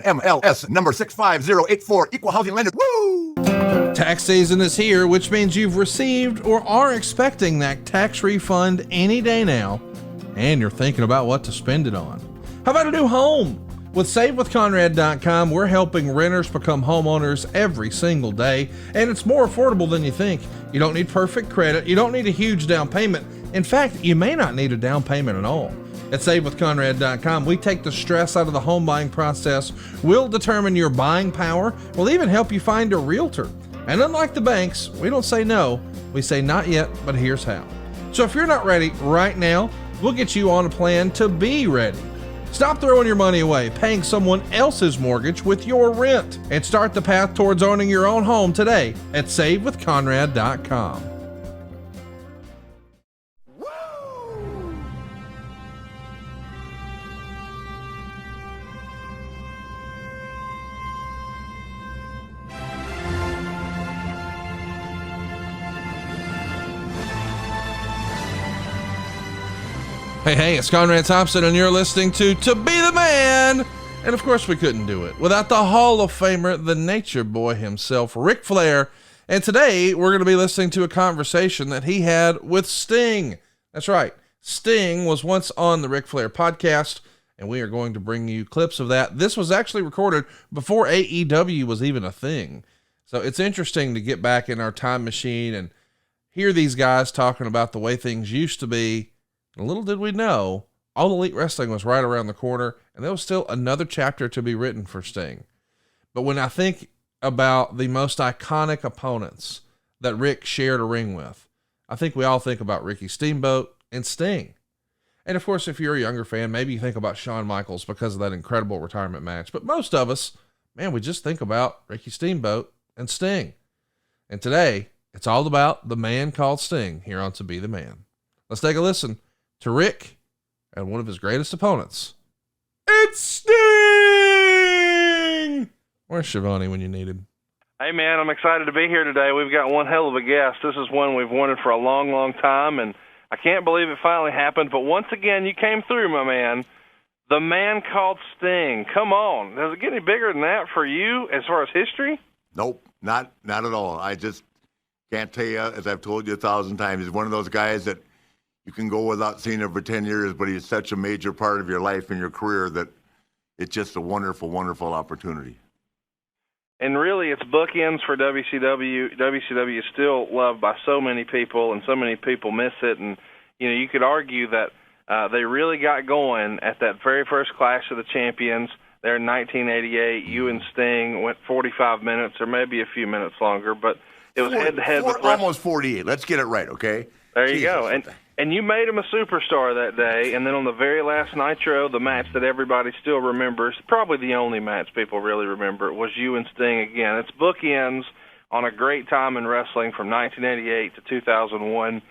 NMLS number 65084, equal housing lender. Woo! Tax season is here, which means you've received or are expecting that tax refund any day now, and you're thinking about what to spend it on. How about a new home? With SaveWithConrad.com, we're helping renters become homeowners every single day, and it's more affordable than you think. You don't need perfect credit. You don't need a huge down payment. In fact, you may not need a down payment at all. At SaveWithConrad.com, we take the stress out of the home buying process. We'll determine your buying power. We'll even help you find a realtor. And unlike the banks, we don't say no. We say not yet, but here's how. So if you're not ready right now, we'll get you on a plan to be ready. Stop throwing your money away, paying someone else's mortgage with your rent, and start the path towards owning your own home today at SaveWithConrad.com. Hey, it's Conrad Thompson, and you're listening to Be the Man. And of course, we couldn't do it without the Hall of Famer, the Nature Boy himself, Ric Flair. And today, we're going to be listening to a conversation that he had with Sting. That's right. Sting was once on the Ric Flair podcast, and we are going to bring you clips of that. This was actually recorded before AEW was even a thing. So it's interesting to get back in our time machine and hear these guys talking about the way things used to be. And little did we know, All Elite Wrestling was right around the corner, and there was still another chapter to be written for Sting. But when I think about the most iconic opponents that Rick shared a ring with, I think we all think about Ricky Steamboat and Sting. And of course, if you're a younger fan, maybe you think about Shawn Michaels because of that incredible retirement match. But most of us, man, we just think about Ricky Steamboat and Sting. And today, it's all about the man called Sting here on To Be the Man. Let's take a listen to Rick and one of his greatest opponents. It's Sting! Where's Shivani when you need him? Hey, man, I'm excited to be here today. We've got one hell of a guest. This is one we've wanted for a long, long time, and I can't believe it finally happened. But once again, you came through, my man. The man called Sting. Come on. Does it get any bigger than that for you as far as history? Nope, not at all. I just can't tell you, as I've told you 1,000 times, he's one of those guys that you can go without seeing him for 10 years, but he's such a major part of your life and your career that it's just a wonderful, wonderful opportunity. And really, it's bookends for WCW. WCW is still loved by so many people, and so many people miss it. And, you know, you could argue that they really got going at that very first Clash of the Champions there in 1988. You and Sting went 45 minutes or maybe a few minutes longer, but it was head-to-head with almost 48. Let's get it right, okay? There you go. And you made him a superstar that day, and then on the very last Nitro, the match that everybody still remembers, probably the only match people really remember, was you and Sting again. It's bookends on a great time in wrestling from 1988 to 2001,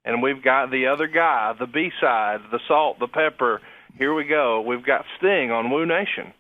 and we've got the other guy, the B-side, the salt, the pepper. Here we go. We've got Sting on Woo Nation.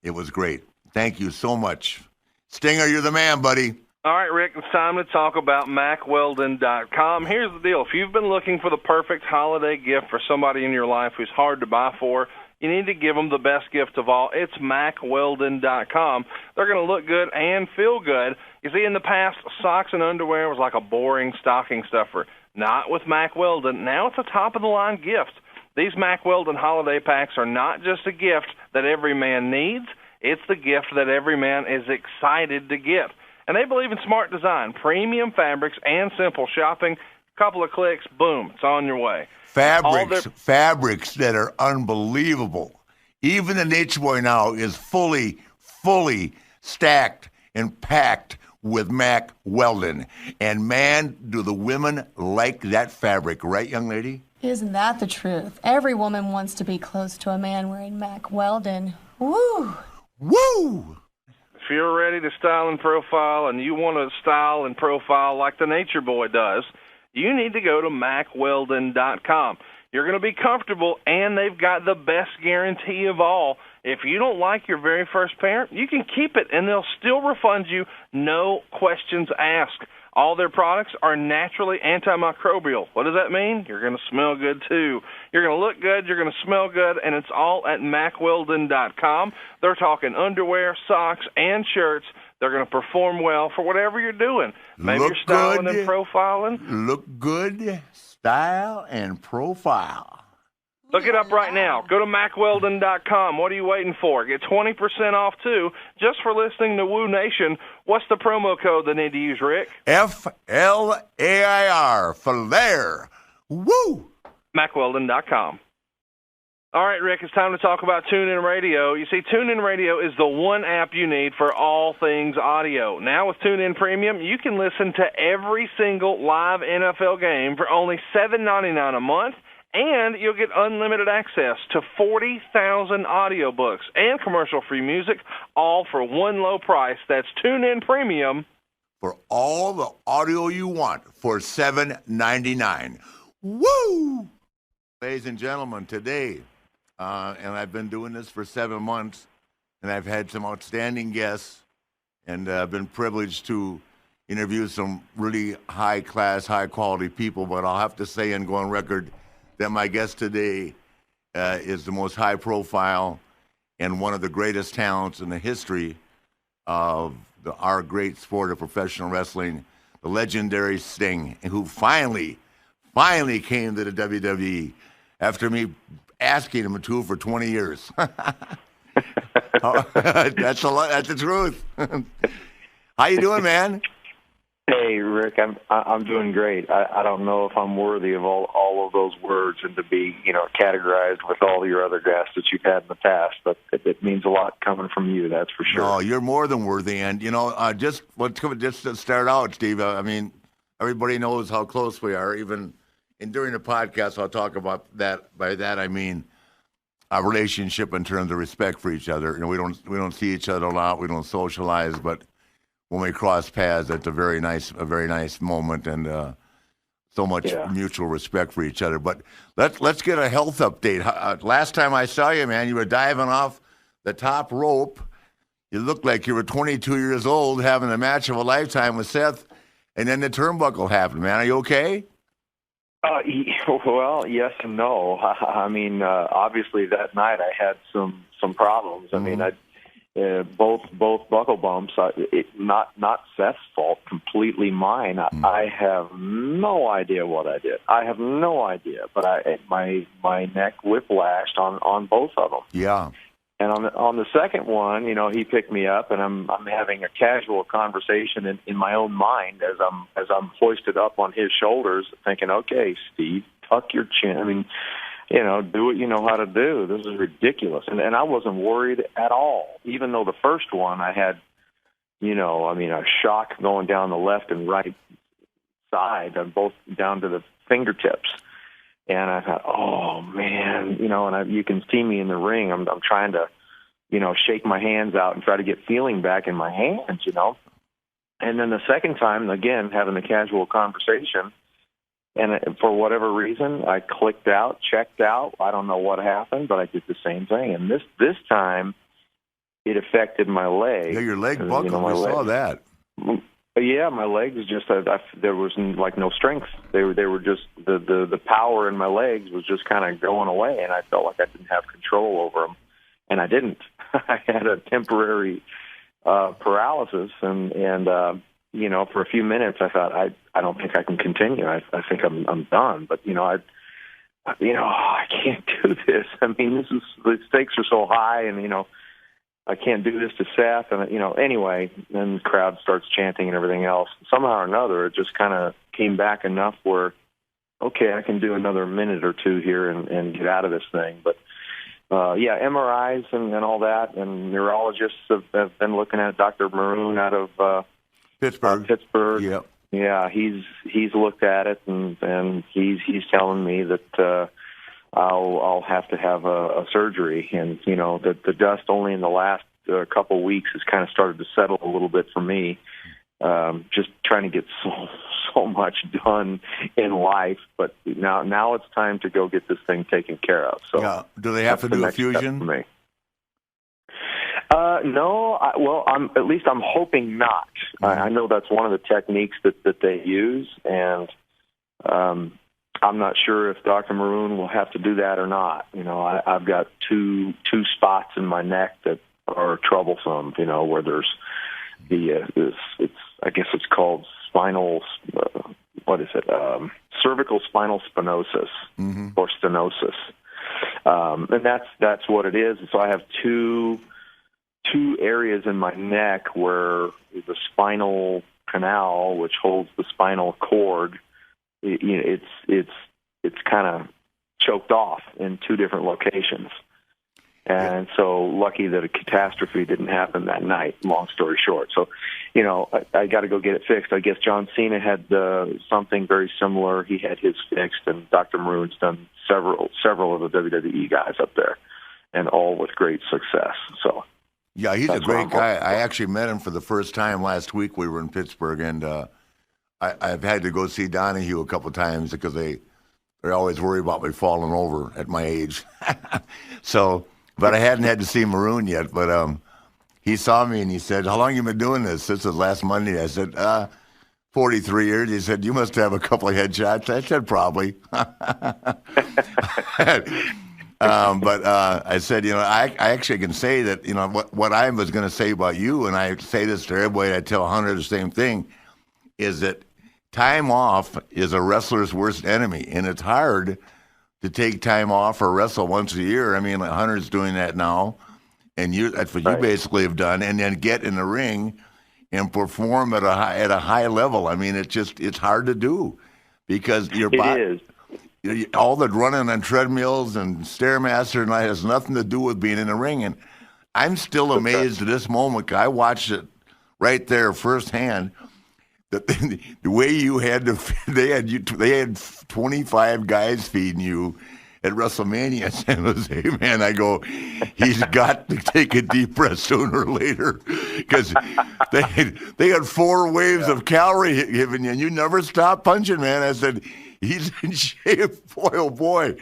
It was great. Thank you so much. Stinger, you're the man, buddy. All right, Rick, it's time to talk about MacWeldon.com. Here's the deal. If you've been looking for the perfect holiday gift for somebody in your life who's hard to buy for, you need to give them the best gift of all. It's MacWeldon.com. They're going to look good and feel good. You see, in the past, socks and underwear was like a boring stocking stuffer. Not with Mack Weldon. Now it's a top-of-the-line gift. These Mack Weldon holiday packs are not just a gift that every man needs. It's the gift that every man is excited to get. And they believe in smart design, premium fabrics, and simple shopping. Couple of clicks, boom, it's on your way. Fabrics that are unbelievable. Even the Nature Boy now is fully stacked and packed with Mack Weldon. And man, do the women like that fabric, right, young lady? Isn't that the truth? Every woman wants to be close to a man wearing Mack Weldon. Woo! Woo! If you're ready to style and profile and you want to style and profile like the Nature Boy does, you need to go to MacWeldon.com. You're going to be comfortable, and they've got the best guarantee of all. If you don't like your very first pair, you can keep it, and they'll still refund you, no questions asked. All their products are naturally antimicrobial. What does that mean? You're going to smell good, too. You're going to look good, you're going to smell good, and it's all at MacWeldon.com. They're talking underwear, socks, and shirts. They're going to perform well for whatever you're doing. Maybe Look you're styling good. and profiling. Look good, style, and profile. Look it up right now. Go to MacWeldon.com. What are you waiting for? Get 20% off, too, just for listening to Woo Nation. What's the promo code they need to use, Rick? FLAIR, Flair. Woo! MacWeldon.com. All right, Rick, it's time to talk about TuneIn Radio. You see, TuneIn Radio is the one app you need for all things audio. Now with TuneIn Premium, you can listen to every single live NFL game for only $7.99 a month. And you'll get unlimited access to 40,000 audiobooks and commercial-free music, all for one low price. That's TuneIn Premium. For all the audio you want for $7.99. Woo! Ladies and gentlemen, today, and I've been doing this for 7 months, and I've had some outstanding guests, and I've been privileged to interview some really high-class, high-quality people, but I'll have to say and go on record that my guest today is the most high-profile and one of the greatest talents in the history of our great sport of professional wrestling, the legendary Sting, who finally came to the WWE after me asking him to for 20 years. That's the truth. How you doing, man? Hey, Rick, I'm doing great. I don't know if I'm worthy of all of those words and to be, categorized with all your other guests that you've had in the past, but it means a lot coming from you, that's for sure. Oh, you're more than worthy. And, just to start out, Steve, I mean, everybody knows how close we are. Even during the podcast, I'll talk about that. By that, I mean a relationship in terms of respect for each other. We don't see each other a lot. We don't socialize, but when we cross paths, it's a very nice moment, and so much mutual respect for each other. But let's get a health update. Last time I saw you, man, you were diving off the top rope. You looked like you were 22 years old, having a match of a lifetime with Seth, and then the turnbuckle happened. Man, are you okay? Well, yes and no. I mean, obviously that night I had some problems. I mean, both buckle bumps. Not Seth's fault, completely mine. I have no idea what I did. I have no idea, but my neck whiplashed on both of them. Yeah. And on the second one, he picked me up, and I'm having a casual conversation in my own mind as I'm hoisted up on his shoulders, thinking, okay, Steve, tuck your chin. I mean, do what you know how to do. This is ridiculous. And I wasn't worried at all, even though the first one I had, a shock going down the left and right side, both down to the fingertips. And I thought, oh, man, and you can see me in the ring. I'm trying to, shake my hands out and try to get feeling back in my hands, And then the second time, again, having the casual conversation, and for whatever reason, I clicked out, checked out. I don't know what happened, but I did the same thing. And this time, it affected my leg. Yeah, your leg buckled. I saw that. Yeah, my legs just there was like no strength. They were just the power in my legs was just kind of going away, and I felt like I didn't have control over them, and I didn't. I had a temporary paralysis, and for a few minutes I thought I don't think I can continue. I think I'm done. But I can't do this. I mean, the stakes are so high, and I can't do this to Seth, and anyway, then the crowd starts chanting and everything else. Somehow or another, it just kind of came back enough where, okay, I can do another minute or two here and get out of this thing. But MRIs and all that, and neurologists have been looking at Dr. Maroon out of Pittsburgh. Yep. Yeah, he's looked at it, and he's telling me that I'll have to have a surgery, and the dust only in the last couple weeks has kind of started to settle a little bit for me. Just trying to get so much done in life, but now it's time to go get this thing taken care of. So, do they have to do a fusion? No, I'm hoping not. I know that's one of the techniques that they use, and I'm not sure if Dr. Maroon will have to do that or not. I've got two spots in my neck that are troublesome. Where there's I guess it's called spinal. What is it? Cervical spinal stenosis or stenosis, and that's what it is. So I have two areas in my neck where the spinal canal, which holds the spinal cord, it's kind of choked off in two different locations. And so lucky that a catastrophe didn't happen that night, long story short. So, I got to go get it fixed. I guess John Cena had something very similar. He had his fixed, and Dr. Maroon's done several of the WWE guys up there, and all with great success. So, yeah, he's a great guy. I actually met him for the first time last week. We were in Pittsburgh, and I've had to go see Donahue a couple times because they're always worried about me falling over at my age. But I hadn't had to see Maroon yet. But he saw me and he said, "How long have you been doing this?" This was last Monday. I said, 43 years. He said, "You must have a couple of headshots." I said, "Probably." But I said, I actually can say that, what I was going to say about you, and I say this to everybody, I tell Hunter the same thing, is that time off is a wrestler's worst enemy, and it's hard to take time off or wrestle once a year. I mean, Hunter's doing that now, and that's what you basically have done, and then get in the ring and perform at a high level. I mean, it's hard to do because your body, all the running on treadmills and Stairmaster and that has nothing to do with being in the ring. And I'm still amazed at this moment. I watched it right there firsthand. The way you had they had 25 guys feeding you at WrestleMania San Jose, man. I go, he's got to take a deep breath sooner or later because they had 4 waves of calorie giving you, and you never stop punching, man. I said, he's in shape, boy, oh boy,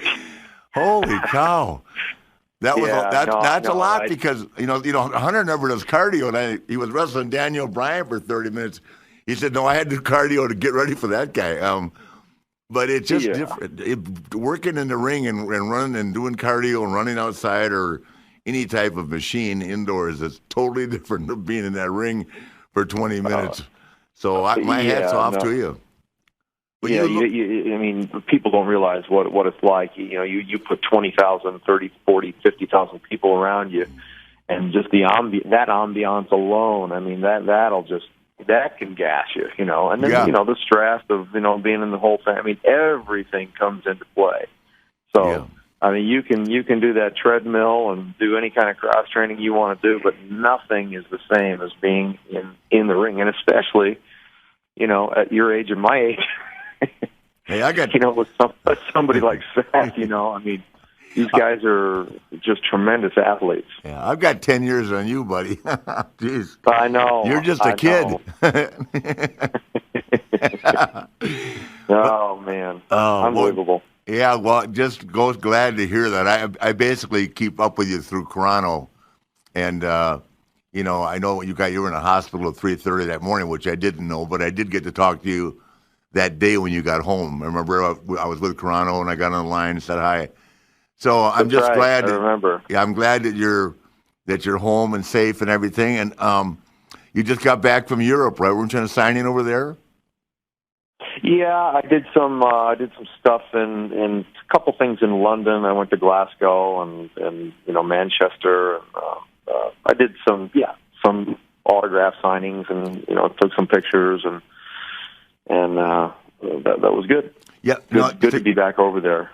holy cow. That's a lot because Hunter never does cardio, and he was wrestling Daniel Bryan for 30 minutes. He said, "No, I had to do cardio to get ready for that guy." But it's just different. Working in the ring and running and doing cardio and running outside or any type of machine indoors is totally different than being in that ring for 20 minutes. So my hat's off to you. But I mean, people don't realize what it's like. You put 20,000, 30, 40, 50,000 people around you, and just that ambiance alone. I mean, that can gas you, and then, the stress of, being in the whole thing. I mean, everything comes into play. So, I mean, you can do that treadmill and do any kind of cross training you want to do, but nothing is the same as being in the ring. And especially, at your age and my age, hey, I got, with somebody like Seth, I mean, these guys are just tremendous athletes. Yeah, I've got 10 years on you, buddy. Jeez. I know. You're just a kid. Oh, man. Unbelievable. Just glad to hear that. I basically keep up with you through Chrono. And, I know you were in a hospital at 3:30 that morning, which I didn't know, but I did get to talk to you that day when you got home. I remember I was with Chrono, and I got on the line and said hi. So I'm just glad. I remember. Yeah, I'm glad that you're home and safe and everything. And you just got back from Europe, right? Weren't you on a signing over there? Yeah, I did some stuff in a couple things in London. I went to Glasgow and Manchester. I did some autograph signings and took some pictures and that was good. Yeah, good to be back over there.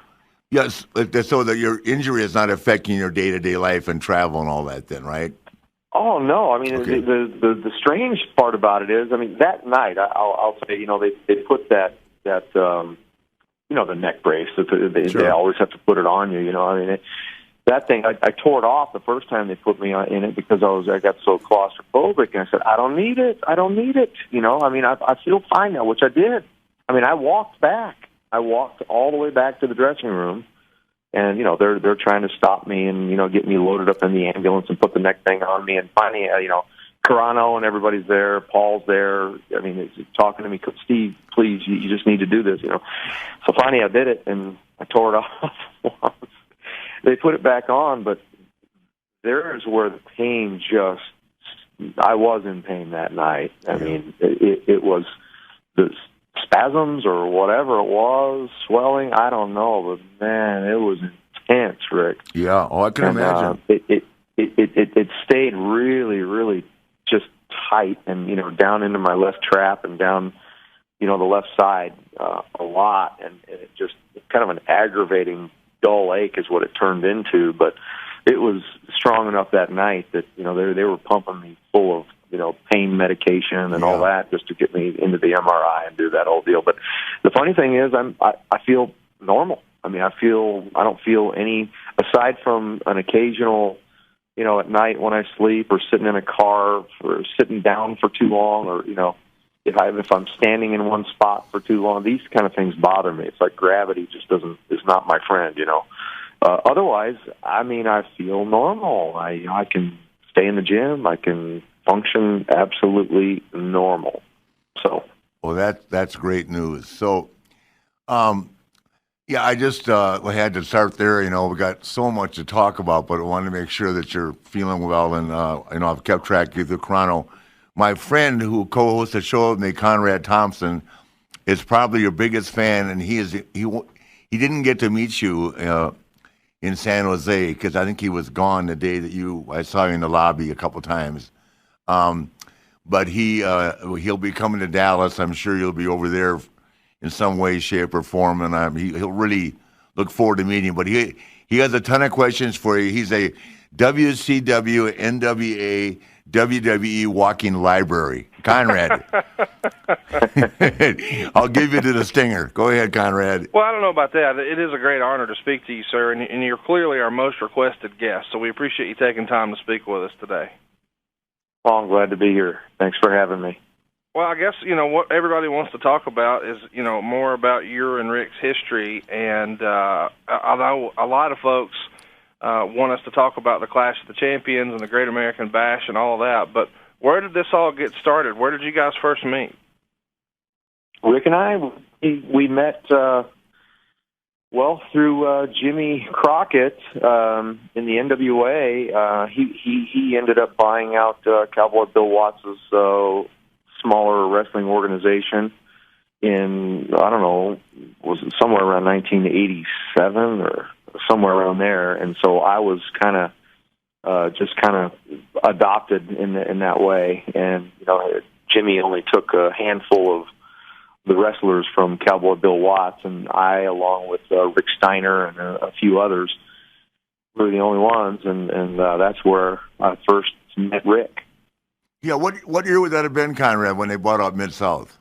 Yes, so that your injury is not affecting your day-to-day life and travel and all that then, right? Oh, no. I mean, okay. The strange part about it is, I mean, that night, I'll say, they put that the neck brace. They always have to put it on you, I mean, that thing, I tore it off the first time they put me in it because I got so claustrophobic, and I said, I don't need it. I mean, I feel fine now, which I did. I mean, I walked all the way back to the dressing room And, they're trying to stop me and, get me loaded up in the ambulance and put the neck thing on me. And finally, Carano and everybody's there. Paul's there. I mean, he's talking to me, Steve, please, you just need to do this, So finally I did it, and I tore it off. They put it back on, but there's where the pain I was in pain that night. I mean, it was the spasms or whatever it was, swelling, I don't know, but man, it was intense, Rick. Yeah, I can imagine. It stayed really, really just tight, and down into my left trap and down, the left side a lot, and it just kind of an aggravating dull ache is what it turned into. But it was strong enough that night that they were pumping me full of pain medication and all that just to get me into the MRI and do that whole deal. But the funny thing is, I feel normal. I mean, I don't feel any, aside from an occasional, at night when I sleep or sitting in a car or sitting down for too long, or if I'm standing in one spot for too long, these kind of things bother me. It's like gravity just is not my friend. Otherwise, I mean, I feel normal. I can stay in the gym. I can function absolutely normal. So, well, that's great news. So, yeah, I just had to start there. We got so much to talk about, but I wanted to make sure that you're feeling well. And I've kept track of you through Chrono. My friend who co-hosts the show with me, Conrad Thompson, is probably your biggest fan, and he didn't get to meet you in San Jose because I think he was gone the day that I saw you in the lobby a couple times. But he'll be coming to Dallas. I'm sure you'll be over there in some way, shape, or form, and he'll really look forward to meeting you. But he has a ton of questions for you. He's a WCW, NWA, WWE walking library. Conrad. I'll give you to the stinger. Go ahead, Conrad. Well, I don't know about that. It is a great honor to speak to you, sir, and you're clearly our most requested guest, so we appreciate you taking time to speak with us today. Well, I'm glad to be here. Thanks for having me. Well, I guess, what everybody wants to talk about is, more about your and Rick's history, and although a lot of folks want us to talk about the Clash of the Champions and the Great American Bash and all of that, but where did this all get started? Where did you guys first meet? Rick and I, we met, through Jimmy Crockett in the NWA. He ended up buying out Cowboy Bill Watts' smaller wrestling organization in, I don't know, was it somewhere around 1987 or somewhere around there. And so I was kind of adopted in that way. And, Jimmy only took a handful of the wrestlers from Cowboy Bill Watts, and I, along with Rick Steiner and a few others, were the only ones. And that's where I first met Rick. Yeah, what year would that have been, Conrad, when they bought out Mid-South?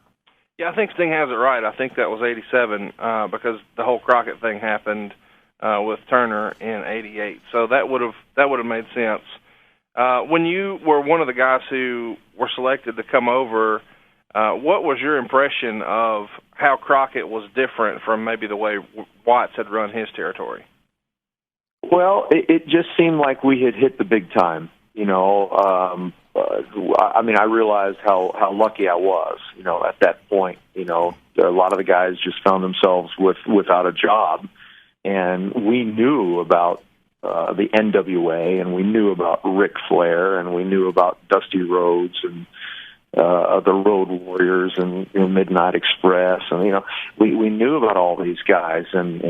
Yeah, I think Sting has it right. I think that was 87 because the whole Crockett thing happened with Turner in 88. So that would have made sense. When you were one of the guys who were selected to come over, what was your impression of how Crockett was different from maybe the way Watts had run his territory? Well, it just seemed like we had hit the big time. I realized how lucky I was, at that point. A lot of the guys just found themselves without a job, and we knew about the NWA, and we knew about Ric Flair, and we knew about Dusty Rhodes and the Road Warriors and Midnight Express, and we knew about all these guys, and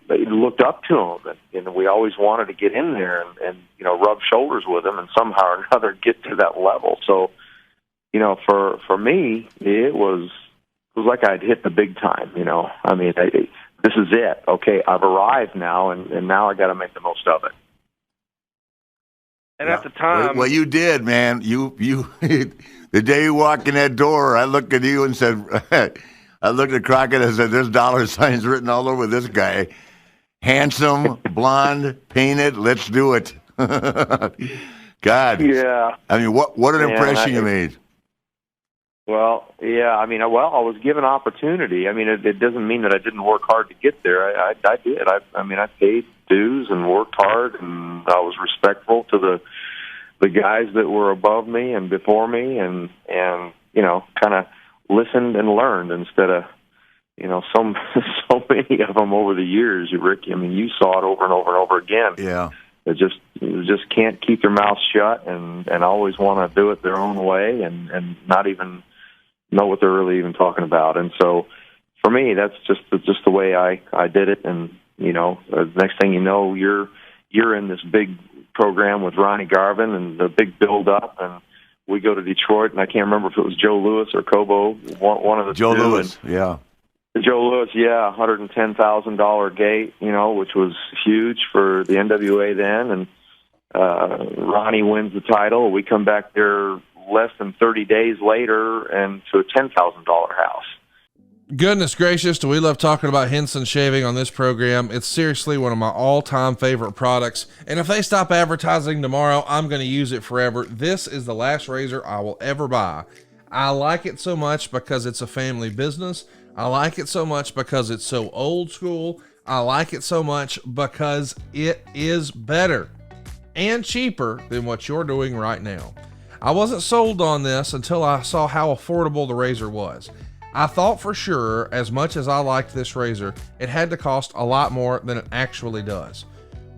looked up to them, and we always wanted to get in there and rub shoulders with them and somehow or another get to that level. So, for me, it was like I'd hit the big time. This is it. Okay, I've arrived now, and now I got to make the most of it. And at the time, well, you did, man. You the day you walked in that door, I looked at you and said, I looked at Crockett and said, "There's dollar signs written all over this guy. Handsome, blonde, painted. Let's do it." God. Yeah. I mean, what an impression you made. Well, yeah, I was given opportunity. I mean, it doesn't mean that I didn't work hard to get there. I did. I paid dues and worked hard, and I was respectful to the guys that were above me and before me, and kind of listened and learned instead of, so many of them over the years, Rick. I mean, you saw it over and over and over again. Yeah. They just can't keep their mouth shut and always want to do it their own way and not even know what they're really even talking about. And so for me, that's just the way I did it. And, the next thing you know, you're in this big program with Ronnie Garvin and the big build up, and we go to Detroit, and I can't remember if it was Joe Louis or Cobo, one of the Joe two. Louis, yeah. Joe Louis, yeah, $110,000 gate, which was huge for the NWA then, and Ronnie wins the title. We come back there less than 30 days later and to a $10,000 house. Goodness gracious, do we love talking about Henson shaving on this program. It's seriously one of my all-time favorite products, and if they stop advertising tomorrow, I'm going to use it forever. This is the last razor I will ever buy. I like it so much because it's a family business. I like it so much because it's so old school. I like it so much because it is better and cheaper than what you're doing right now. I wasn't sold on this until I saw how affordable the razor was. I thought for sure, as much as I liked this razor, it had to cost a lot more than it actually does.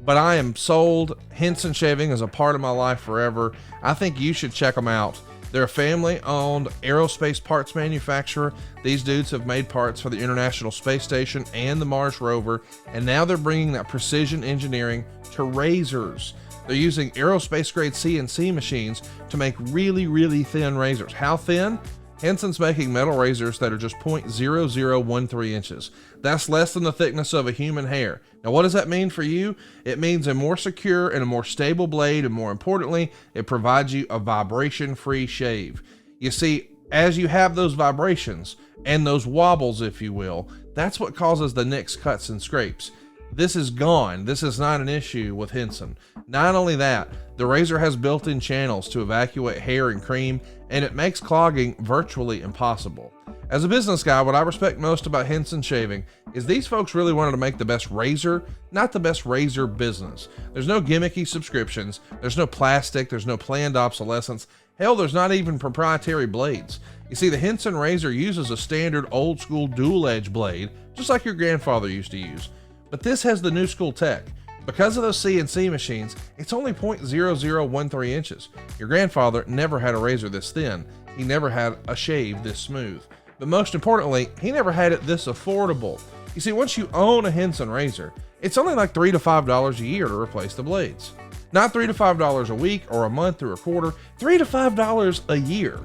But I am sold. Henson Shaving is a part of my life forever. I think you should check them out. They're a family-owned aerospace parts manufacturer. These dudes have made parts for the International Space Station and the Mars rover, and now they're bringing that precision engineering to razors. They're using aerospace-grade CNC machines to make really, really thin razors. How thin? Henson's making metal razors that are just 0.0013 inches. That's less than the thickness of a human hair. Now, what does that mean for you? It means a more secure and a more stable blade, and more importantly, it provides you a vibration-free shave. You see, as you have those vibrations and those wobbles, if you will, that's what causes the nicks, cuts, and scrapes. This is gone. This is not an issue with Henson. Not only that, the razor has built-in channels to evacuate hair and cream, and it makes clogging virtually impossible. As a business guy, what I respect most about Henson Shaving is these folks really wanted to make the best razor, not the best razor business. There's no gimmicky subscriptions, there's no plastic, there's no planned obsolescence. Hell, there's not even proprietary blades. You see, the Henson razor uses a standard old school dual edge blade, just like your grandfather used to use. But this has the new school tech. Because of those CNC machines, it's only 0.0013 inches. Your grandfather never had a razor this thin. He never had a shave this smooth. But most importantly, he never had it this affordable. You see, once you own a Henson razor, it's only like $3 to $5 a year to replace the blades. Not $3 to $5 a week or a month or a quarter, $3 to $5 a year.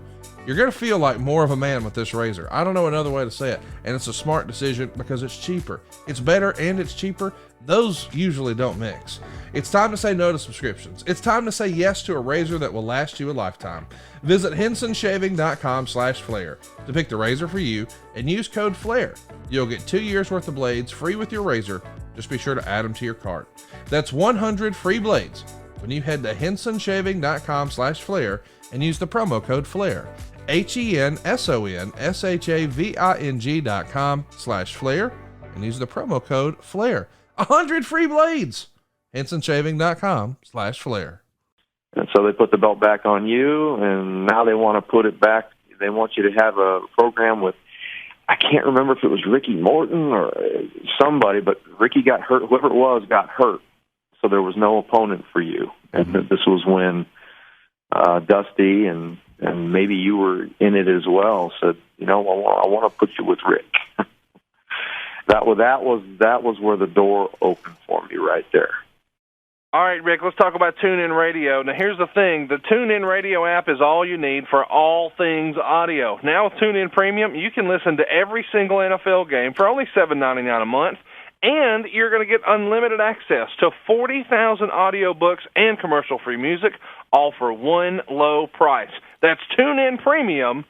You're going to feel like more of a man with this razor. I don't know another way to say it. And it's a smart decision because it's cheaper. It's better and it's cheaper. Those usually don't mix. It's time to say no to subscriptions. It's time to say yes to a razor that will last you a lifetime. Visit hensonshaving.com/Flair to pick the razor for you and use code FLAIR. You'll get 2 years worth of blades free with your razor. Just be sure to add them to your cart. That's 100 free blades when you head to hensonshaving.com/Flair and use the promo code FLAIR. hensonshaving.com/Flair and use the promo code FLAIR. 100 free blades. hensonshaving.com/Flair. And so they put the belt back on you, and now they want to put it back. They want you to have a program with, I can't remember if it was Ricky Morton or somebody, but Ricky got hurt. Whoever it was got hurt, so there was no opponent for you. And this was when Dusty and maybe you were in it as well, said, I want to put you with Rick. That was where the door opened for me right there. All right, Rick, let's talk about TuneIn Radio. Now, here's the thing. The TuneIn Radio app is all you need for all things audio. Now, with TuneIn Premium, you can listen to every single NFL game for only $7.99 a month, and you're going to get unlimited access to 40,000 audiobooks and commercial-free music, all for one low price. That's TuneIn Premium.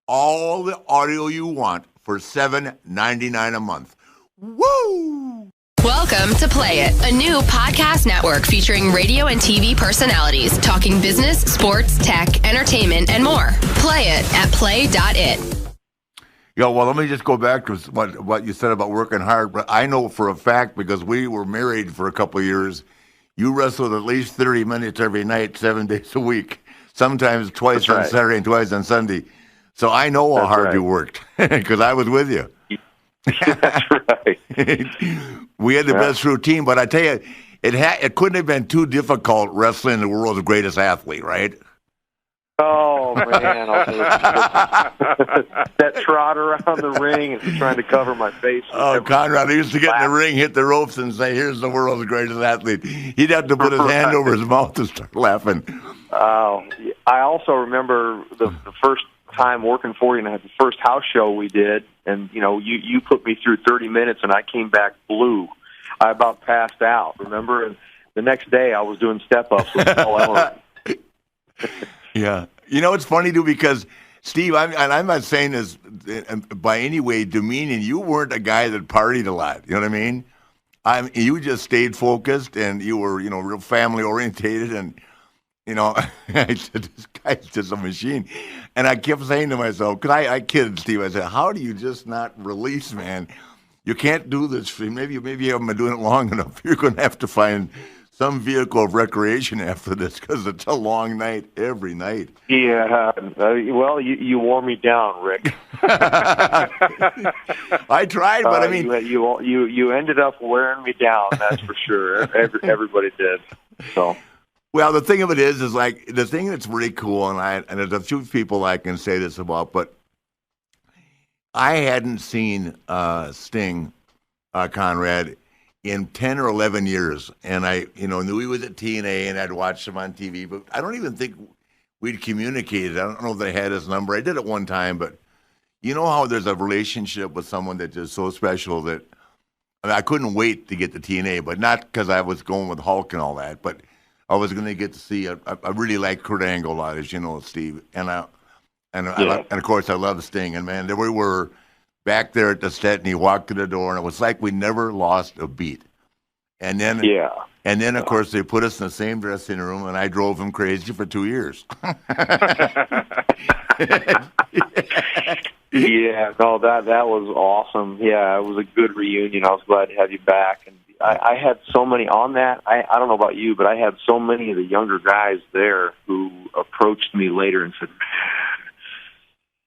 All the audio you want for $7.99 a month. Woo! Welcome to Play It, a new podcast network featuring radio and TV personalities talking business, sports, tech, entertainment, and more. Play it at play.it. Well, let me just go back to what you said about working hard. But I know for a fact, because we were married for a couple of years, you wrestled at least 30 minutes every night, 7 days a week, sometimes twice on Saturday and twice on Sunday. So I know how hard you worked, because I was with you. That's right. We had the best routine, but I tell you, it couldn't have been too difficult wrestling the world's greatest athlete, right? Oh, man. That trot around the ring and trying to cover my face. Oh, Conrad, he used to get in the ring, hit the ropes, and say, here's the world's greatest athlete. He'd have to put his hand over his mouth to start laughing. I also remember the first time working for you, and the first house show we did, and, you put me through 30 minutes, and I came back blue. I about passed out, remember? And the next day, I was doing step-ups with Paul Ellen. Yeah. It's funny, too, because, Steve, I'm not saying this by any way demeaning. You weren't a guy that partied a lot. You know what I mean? You just stayed focused, and you were, real family-orientated, and, I said, this guy's just a machine. And I kept saying to myself, because I kidded Steve, I said, how do you just not release, man? You can't do this. Maybe you haven't been doing it long enough. You're going to have to find some vehicle of recreation after this, because it's a long night every night. Yeah, well, you wore me down, Rick. I tried, but I mean, you ended up wearing me down. That's for sure. Everybody did. So, well, the thing of it is like the thing that's really cool, and there's a few people I can say this about, but I hadn't seen Sting, Conrad, in 10 or 11 years, and I, knew he was at TNA, and I'd watched him on TV, but I don't even think we'd communicated. I don't know if I had his number. I did it one time, but you know how there's a relationship with someone that is so special that I couldn't wait to get to TNA, but not because I was going with Hulk and all that, but I was going to get to see. I really like Kurt Angle a lot, as you know, Steve, and of course I love Sting, and man, there we were. Back there at the set, and he walked to the door, and it was like we never lost a beat. And then, of course, they put us in the same dressing room, and I drove him crazy for 2 years. Yeah, no, that was awesome. Yeah, it was a good reunion. I was glad to have you back. And I had so many on that. I don't know about you, but I had so many of the younger guys there who approached me later and said,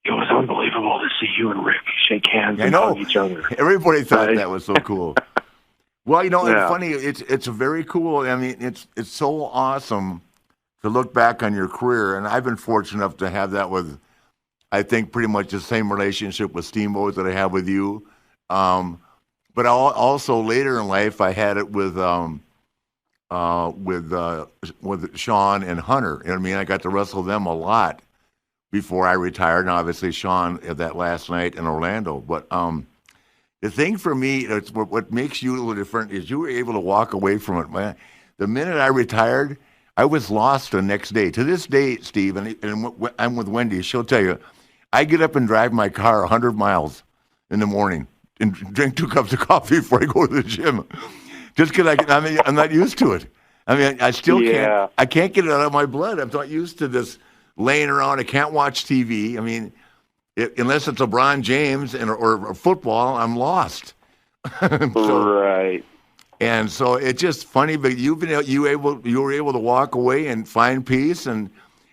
it was unbelievable to see you and Rick shake hands and hug each other. Everybody thought that was so cool. Well, it's funny. It's very cool. I mean, it's so awesome to look back on your career, and I've been fortunate enough to have that with, I think, pretty much the same relationship with Steamboat that I have with you. But also later in life, I had it with Sean and Hunter. You know what I mean? I got to wrestle them a lot before I retired, and obviously Sean at that last night in Orlando. But the thing for me, what makes you a little different is you were able to walk away from it, man. The minute I retired, I was lost the next day. To this day, Steve, and I'm with Wendy, she'll tell you, I get up and drive my car 100 miles in the morning and drink 2 cups of coffee before I go to the gym, just because I'm not used to it. I mean, I still can't. I can't get it out of my blood. I'm not used to this laying around. I can't watch TV. I mean, unless it's LeBron James or football, I'm lost. Right. And so it's just funny, but you were able to walk away and find peace, and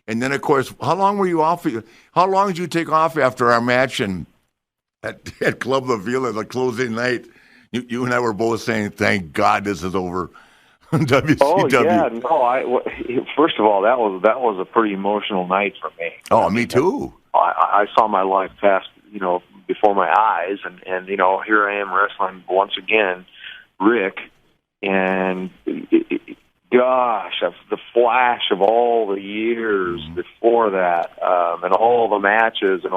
then of course, how long were you off? How long did you take off after our match at Club La Villa, the closing night? You and I were both saying, "Thank God this is over." WCW. Oh yeah, no. First of all, that was a pretty emotional night for me. Oh, me too. I saw my life pass, before my eyes, and here I am wrestling once again, Rick, and gosh, the flash of all the years before that, and all the matches and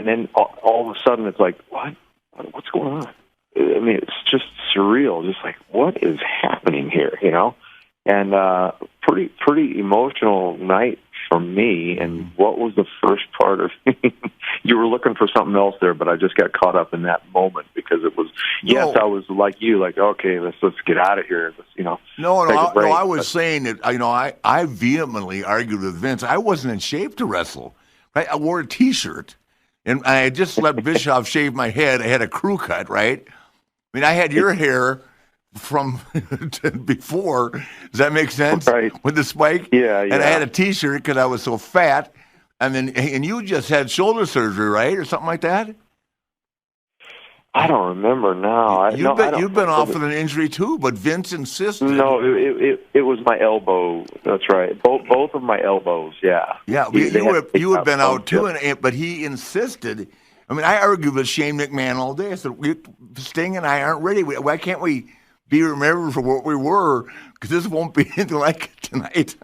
then all of a sudden it's like, what's going on? I mean, it's just surreal. Just like, what is happening here? And pretty emotional night for me. And what was the first part of you were looking for something else there, but I just got caught up in that moment because it was, yes, I was like you, like, okay, let's get out of here. Let's, No, take a break. I was saying that, I vehemently argued with Vince. I wasn't in shape to wrestle. Right? I wore a T-shirt, and I had just let Bischoff shave my head. I had a crew cut, right? I mean, I had your hair from before. Does that make sense? Right. With the spike? Yeah. And I had a T-shirt because I was so fat. And you just had shoulder surgery, right? Or something like that? I don't remember now. You've been off with an injury too, but Vince insisted. No, it was my elbow. That's right. Both of my elbows. Yeah. Yeah, you had been out too, but he insisted. I mean, I argued with Shane McMahon all day. I said, Sting and I aren't ready. Why can't we be remembered for what we were? Because this won't be anything like it tonight.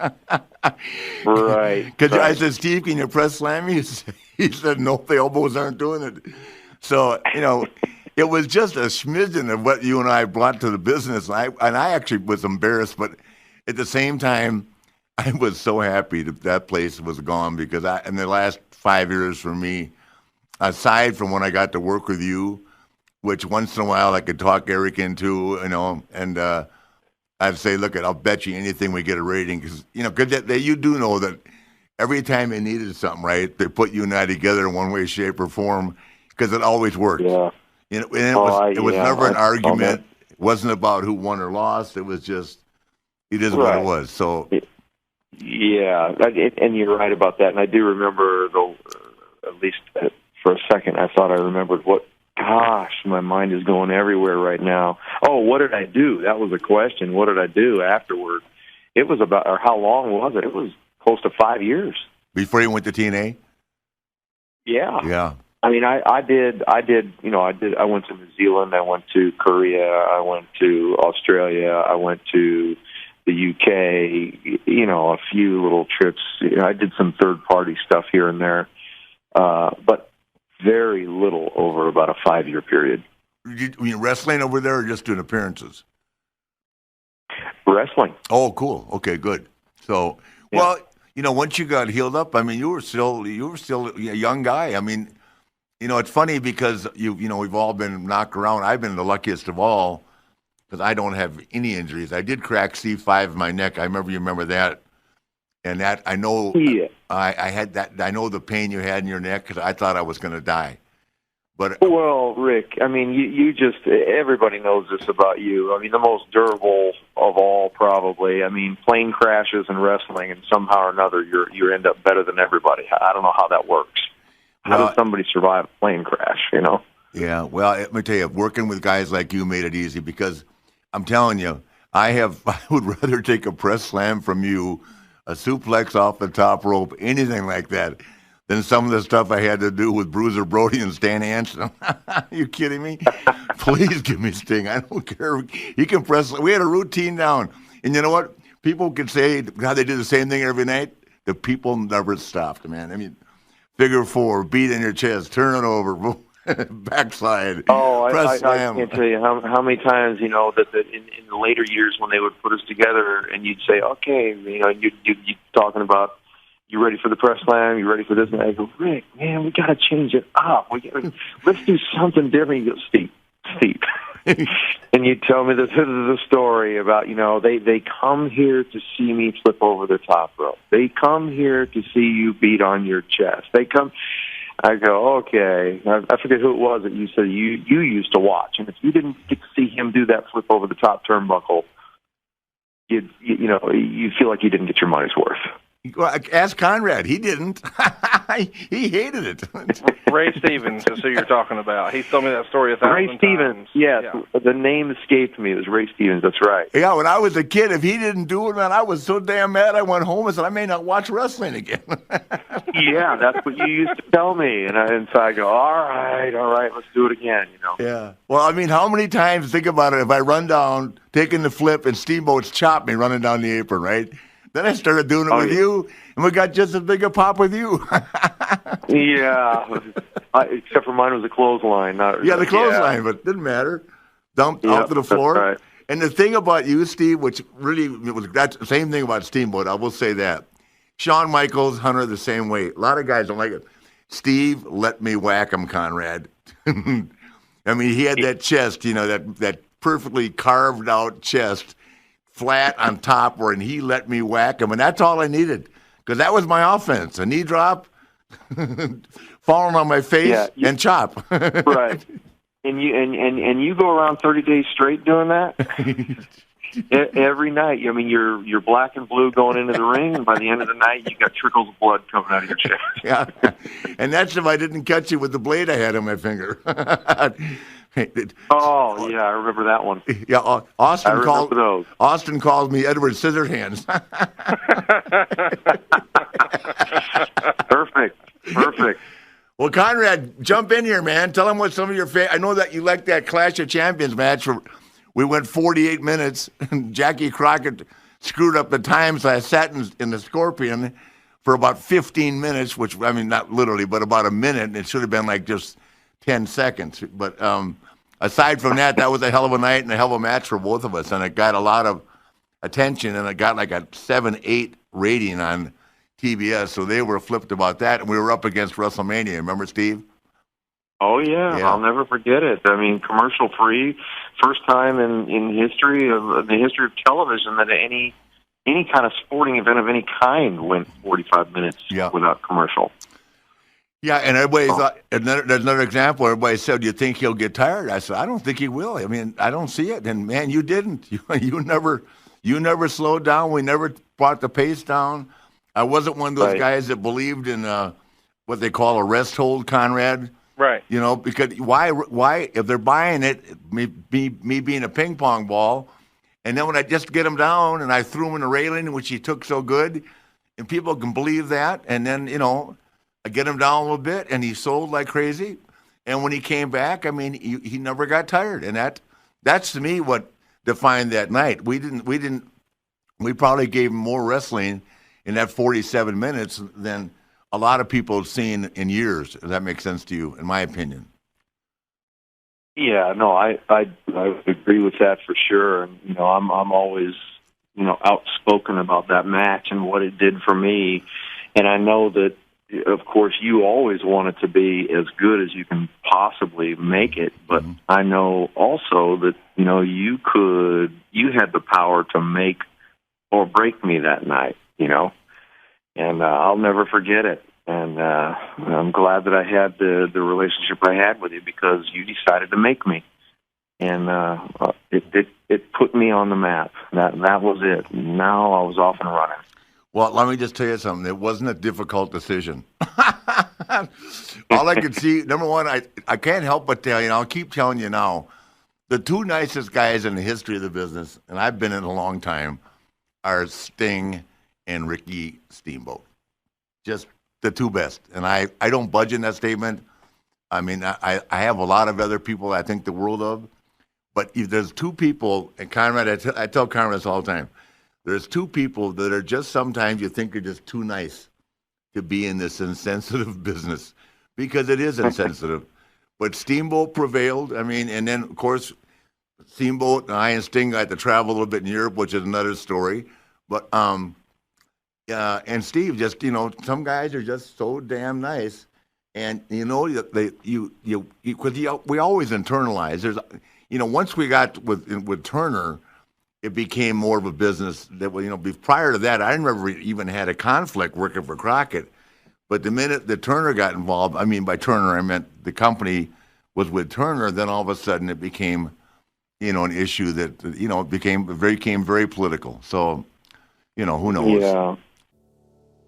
Right. Because I said, Steve, can you press slam me? He said, no, the elbows aren't doing it. So, it was just a smidgen of what you and I brought to the business. And I actually was embarrassed, but at the same time, I was so happy that place was gone because in the last 5 years for me, aside from when I got to work with you, which once in a while I could talk Eric into, and I'd say, look, I'll bet you anything we get a rating because, you do know that every time they needed something, right, they put you and I together in one way, shape, or form because it always worked. Yeah. And it was never an argument. It wasn't about who won or lost. It was just, it is what it was. So, yeah, and you're right about that. And I do remember, though, at least for a second, I thought I remembered gosh, my mind is going everywhere right now. Oh, what did I do? That was the question. What did I do afterward? It was about, or how long was it? It was close to 5 years. Before you went to TNA? Yeah. Yeah. I mean, I went to New Zealand, I went to Korea, I went to Australia, I went to the UK, a few little trips. I did some third-party stuff here and there, but very little over about a 5-year period. You mean wrestling over there or just doing appearances? Wrestling. Oh, cool. Okay, good. So, well, once you got healed up, I mean, you were still a young guy. I mean, it's funny because we've all been knocked around. I've been the luckiest of all because I don't have any injuries. I did crack C5 in my neck. I remember that, and that I know. Yeah. I had that. I know the pain you had in your neck because I thought I was going to die. But well, Rick, I mean, you just everybody knows this about you. I mean, the most durable of all, probably. I mean, plane crashes and wrestling, and somehow or another, you end up better than everybody. I don't know how that works. How does somebody survive a plane crash, Yeah, well, let me tell you, working with guys like you made it easy because I'm telling you, I would rather take a press slam from you, a suplex off the top rope, anything like that, than some of the stuff I had to do with Bruiser Brody and Stan Hansen. Are you kidding me? Please give me Sting. I don't care. He can press. We had a routine down. And you know what? People can say how they did the same thing every night. The people never stopped, man. I mean, figure four, beat in your chest, turn it over, backslide, press slam. I can't tell you how many times, that in the later years when they would put us together and you'd say, okay, you're talking about, you ready for the press slam? You ready for this? And I go, Rick, man, we got to change it up. Let's do something different. You go, Steve. And you tell me this is the story about, they come here to see me flip over the top rope. They come here to see you beat on your chest. I go, okay. I forget who it was that you said you used to watch. And if you didn't get to see him do that flip over the top turnbuckle, you feel like you didn't get your money's worth. Ask Conrad. He didn't. He hated it. Ray Stevens is who you're talking about. He's told me that story 1,000 times. Ray Stevens, yes. Yeah. The name escaped me. It was Ray Stevens. That's right. Yeah, when I was a kid, if he didn't do it, man, I was so damn mad I went home and said, I may not watch wrestling again. Yeah, that's what you used to tell me. And so I go, all right, let's do it again, Yeah. Well, I mean, how many times, think about it, if I run down, taking the flip, and Steamboat's chopped me running down the apron, right? Then I started doing it with you, and we got just as big a pop with you. Yeah. Except for mine was a clothesline. The clothesline, but it didn't matter. Dumped out to the floor. Right. And the thing about you, Steve, which really was that same thing about Steamboat, I will say that. Shawn Michaels, Hunter, the same way. A lot of guys don't like it. Steve, let me whack him, Conrad. I mean, he had that chest, that perfectly carved out chest, flat on top, and he let me whack him, and that's all I needed, because that was my offense. A knee drop, falling on my face, and chop. Right. And you go around 30 days straight doing that? Every night. I mean, you're black and blue going into the ring, and by the end of the night, you got trickles of blood coming out of your chest. Yeah, and that's if I didn't cut you with the blade I had on my finger. Oh yeah, I remember that one. Yeah, Austin calls me Edward Scissorhands. Perfect. Well, Conrad, jump in here, man. Tell them what some of your I know that you like that Clash of Champions match. We went 48 minutes, and Jackie Crockett screwed up the time, so I sat in the Scorpion for about 15 minutes, which, I mean, not literally, but about a minute, and it should have been like just 10 seconds. But aside from that, that was a hell of a night and a hell of a match for both of us, and it got a lot of attention, and it got like a 7-8 rating on TBS, so they were flipped about that, and we were up against WrestleMania. Remember, Steve? Oh, yeah. I'll never forget it. I mean, commercial-free, first time in history of the history of television that any kind of sporting event of any kind went 45 minutes without commercial. Yeah, and everybody thought, there's another example, everybody said, do you think he'll get tired? I said, I don't think he will. I mean, I don't see it. And, man, you didn't. You never slowed down. We never brought the pace down. I wasn't one of those guys that believed in what they call a rest hold, Conrad. Right. Because why if they're buying it, me being a ping pong ball, and then when I just get him down and I threw him in the railing, which he took so good, and people can believe that, and then, I get him down a little bit, and he sold like crazy, and when he came back, I mean, he never got tired, and that's to me what defined that night. We probably gave him more wrestling in that 47 minutes than a lot of people have seen in years. Does that make sense to you, in my opinion? Yeah, no, I agree with that for sure. And I'm always outspoken about that match and what it did for me. And I know that, of course, you always want it to be as good as you can possibly make it. But I know also that you had the power to make or break me that night. And I'll never forget it. And I'm glad that I had the relationship I had with you, because you decided to make me. And it put me on the map. That was it. Now I was off and running. Well, let me just tell you something. It wasn't a difficult decision. All I could see, number one, I can't help but tell you, and I'll keep telling you now, the two nicest guys in the history of the business, and I've been in a long time, are Sting and Ricky Steamboat. Just the two best. And I don't budge in that statement. I mean, I have a lot of other people I think the world of. But if there's two people, and Conrad, I tell Conrad this all the time, there's two people that are just sometimes you think are just too nice to be in this insensitive business, because it is insensitive. But Steamboat prevailed. I mean, and then, of course, Steamboat and I and Sting got to travel a little bit in Europe, which is another story. But and Steve, just some guys are just so damn nice, and we always internalize. There's once we got with Turner, it became more of a business that prior to that, I never even had a conflict working for Crockett. But the minute that Turner got involved, I mean by Turner I meant the company was with Turner. Then all of a sudden it became an issue that became very political. So. Who knows? Yeah.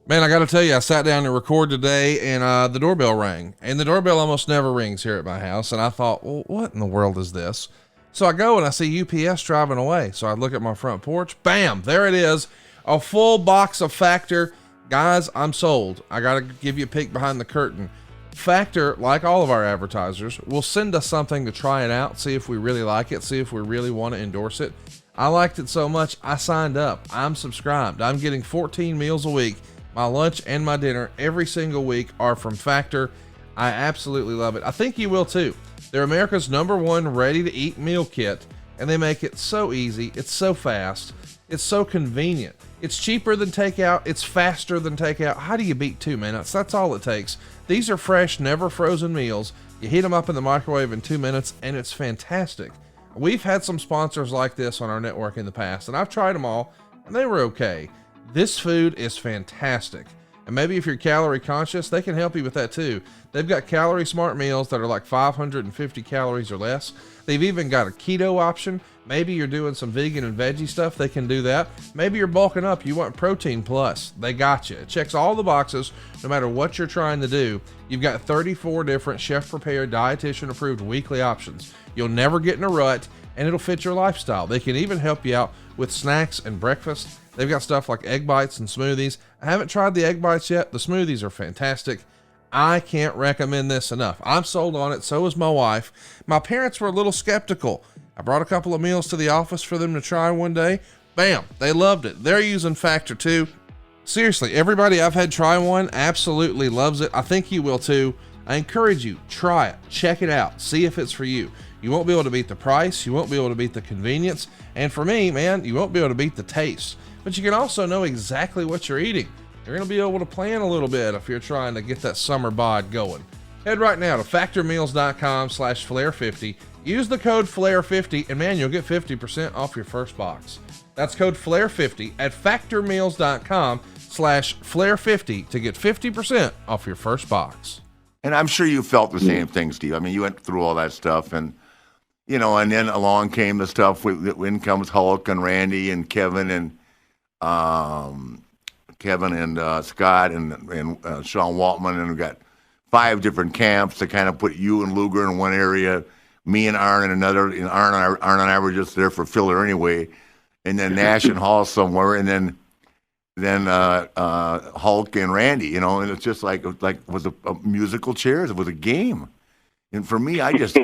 Man, I got to tell you, I sat down to record today, and the doorbell rang. And the doorbell almost never rings here at my house. And I thought, well, what in the world is this? So I go and I see UPS driving away. So I look at my front porch. Bam! There it is. A full box of Factor. Guys, I'm sold. I got to give you a peek behind the curtain. Factor, like all of our advertisers, will send us something to try it out, see if we really like it, see if we really want to endorse it. I liked it so much, I signed up. I'm subscribed. I'm getting 14 meals a week. My lunch and my dinner every single week are from Factor. I absolutely love it. I think you will too. They're America's #1 ready-to-eat meal kit, and they make it so easy. It's so fast. It's so convenient. It's cheaper than takeout. It's faster than takeout. How do you beat 2 minutes? That's all it takes. These are fresh, never frozen meals. You heat them up in the microwave in 2 minutes, and it's fantastic. We've had some sponsors like this on our network in the past, and I've tried them all, and they were okay. This food is fantastic. And maybe if you're calorie conscious, they can help you with that too. They've got calorie smart meals that are like 550 calories or less. They've even got a keto option. Maybe you're doing some vegan and veggie stuff. They can do that. Maybe you're bulking up. You want protein plus. They got you. It checks all the boxes no matter what you're trying to do. You've got 34 different chef-prepared, dietitian-approved weekly options. You'll never get in a rut, and it'll fit your lifestyle. They can even help you out with snacks and breakfast. They've got stuff like egg bites and smoothies. I haven't tried the egg bites yet. The smoothies are fantastic. I can't recommend this enough. I'm sold on it. So is my wife. My parents were a little skeptical. I brought a couple of meals to the office for them to try one day. Bam, they loved it. They're using Factor 2. Seriously, everybody I've had try one absolutely loves it. I think you will too. I encourage you, try it, check it out, see if it's for you. You won't be able to beat the price. You won't be able to beat the convenience. And for me, man, you won't be able to beat the taste. But you can also know exactly what you're eating. You're going to be able to plan a little bit if you're trying to get that summer bod going. Head right now to factormeals.com/Flair50. Use the code Flair50 and man, you'll get 50% off your first box. That's code Flair50 at factormeals.com/Flair50 to get 50% off your first box. And I'm sure you felt the same thing, Steve. I mean, you went through all that stuff, and and then along came the stuff in comes Hulk and Randy and Kevin and Scott and Sean Waltman, and we got 5 different camps to kind of put you and Luger in one area, me and Arn in another. And Arn and I were just there for filler anyway, and then Nash and Hall somewhere, and then Hulk and Randy, and it's just like it was a musical chairs. It was a game, and for me, I just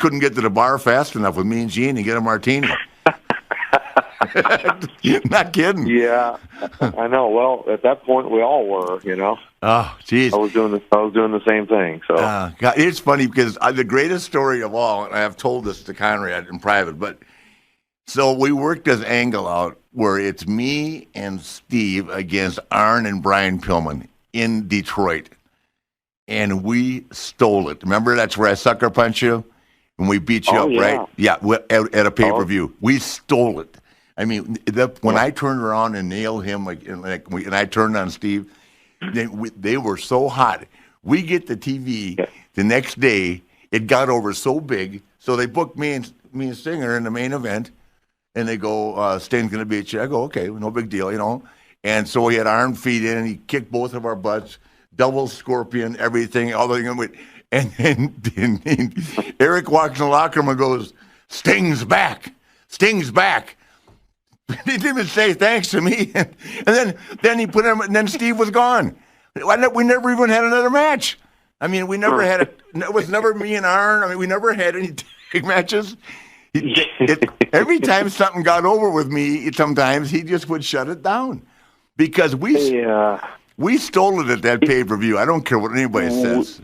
couldn't get to the bar fast enough with me and Gene and get a martini. Not kidding. Yeah, I know. Well, at that point, we all were. Oh, geez. I was doing the same thing. So God, it's funny because the greatest story of all, and I have told this to Conrad in private, but so we worked this angle out where it's me and Steve against Arn and Brian Pillman in Detroit, and we stole it. Remember, that's where I sucker punch you and we beat you up, yeah. right? Yeah, at a pay-per-view. We stole it. I mean, when I turned around and nailed him, and I turned on Steve, they were so hot. We get the TV the next day. It got over so big, so they booked me and Stinger in the main event, and they go, Sting's going to beat you. I go, okay, no big deal, And so he had arm feet in, and he kicked both of our butts, double scorpion, everything, all the and then Eric walks in the locker room and goes, Sting's back. Sting's back. He didn't even say thanks to me. And then he put him, and then Steve was gone. We never even had another match. I mean, we never had it was never me and Arn. I mean, we never had any tag matches. Every time something got over with me, sometimes he just would shut it down because we stole it at that pay-per-view. I don't care what anybody says.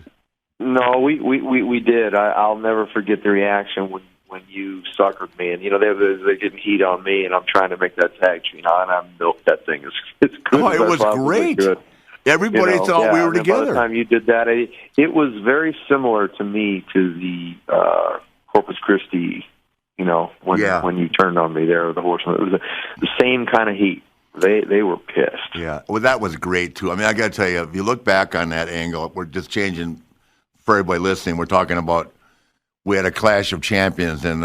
No, we did. I'll never forget the reaction when you suckered me, and they didn't heat on me, and I'm trying to make that tag, and I milked that thing as good. Oh, it was great. Could. Everybody thought we were together. By the time you did that, it was very similar to me to the Corpus Christi. When you turned on me there, the Horseman. It was the same kind of heat. They were pissed. Yeah, well, that was great too. I mean, I got to tell you, if you look back on that angle, we're just changing for everybody listening. We're talking about. We had a Clash of Champions in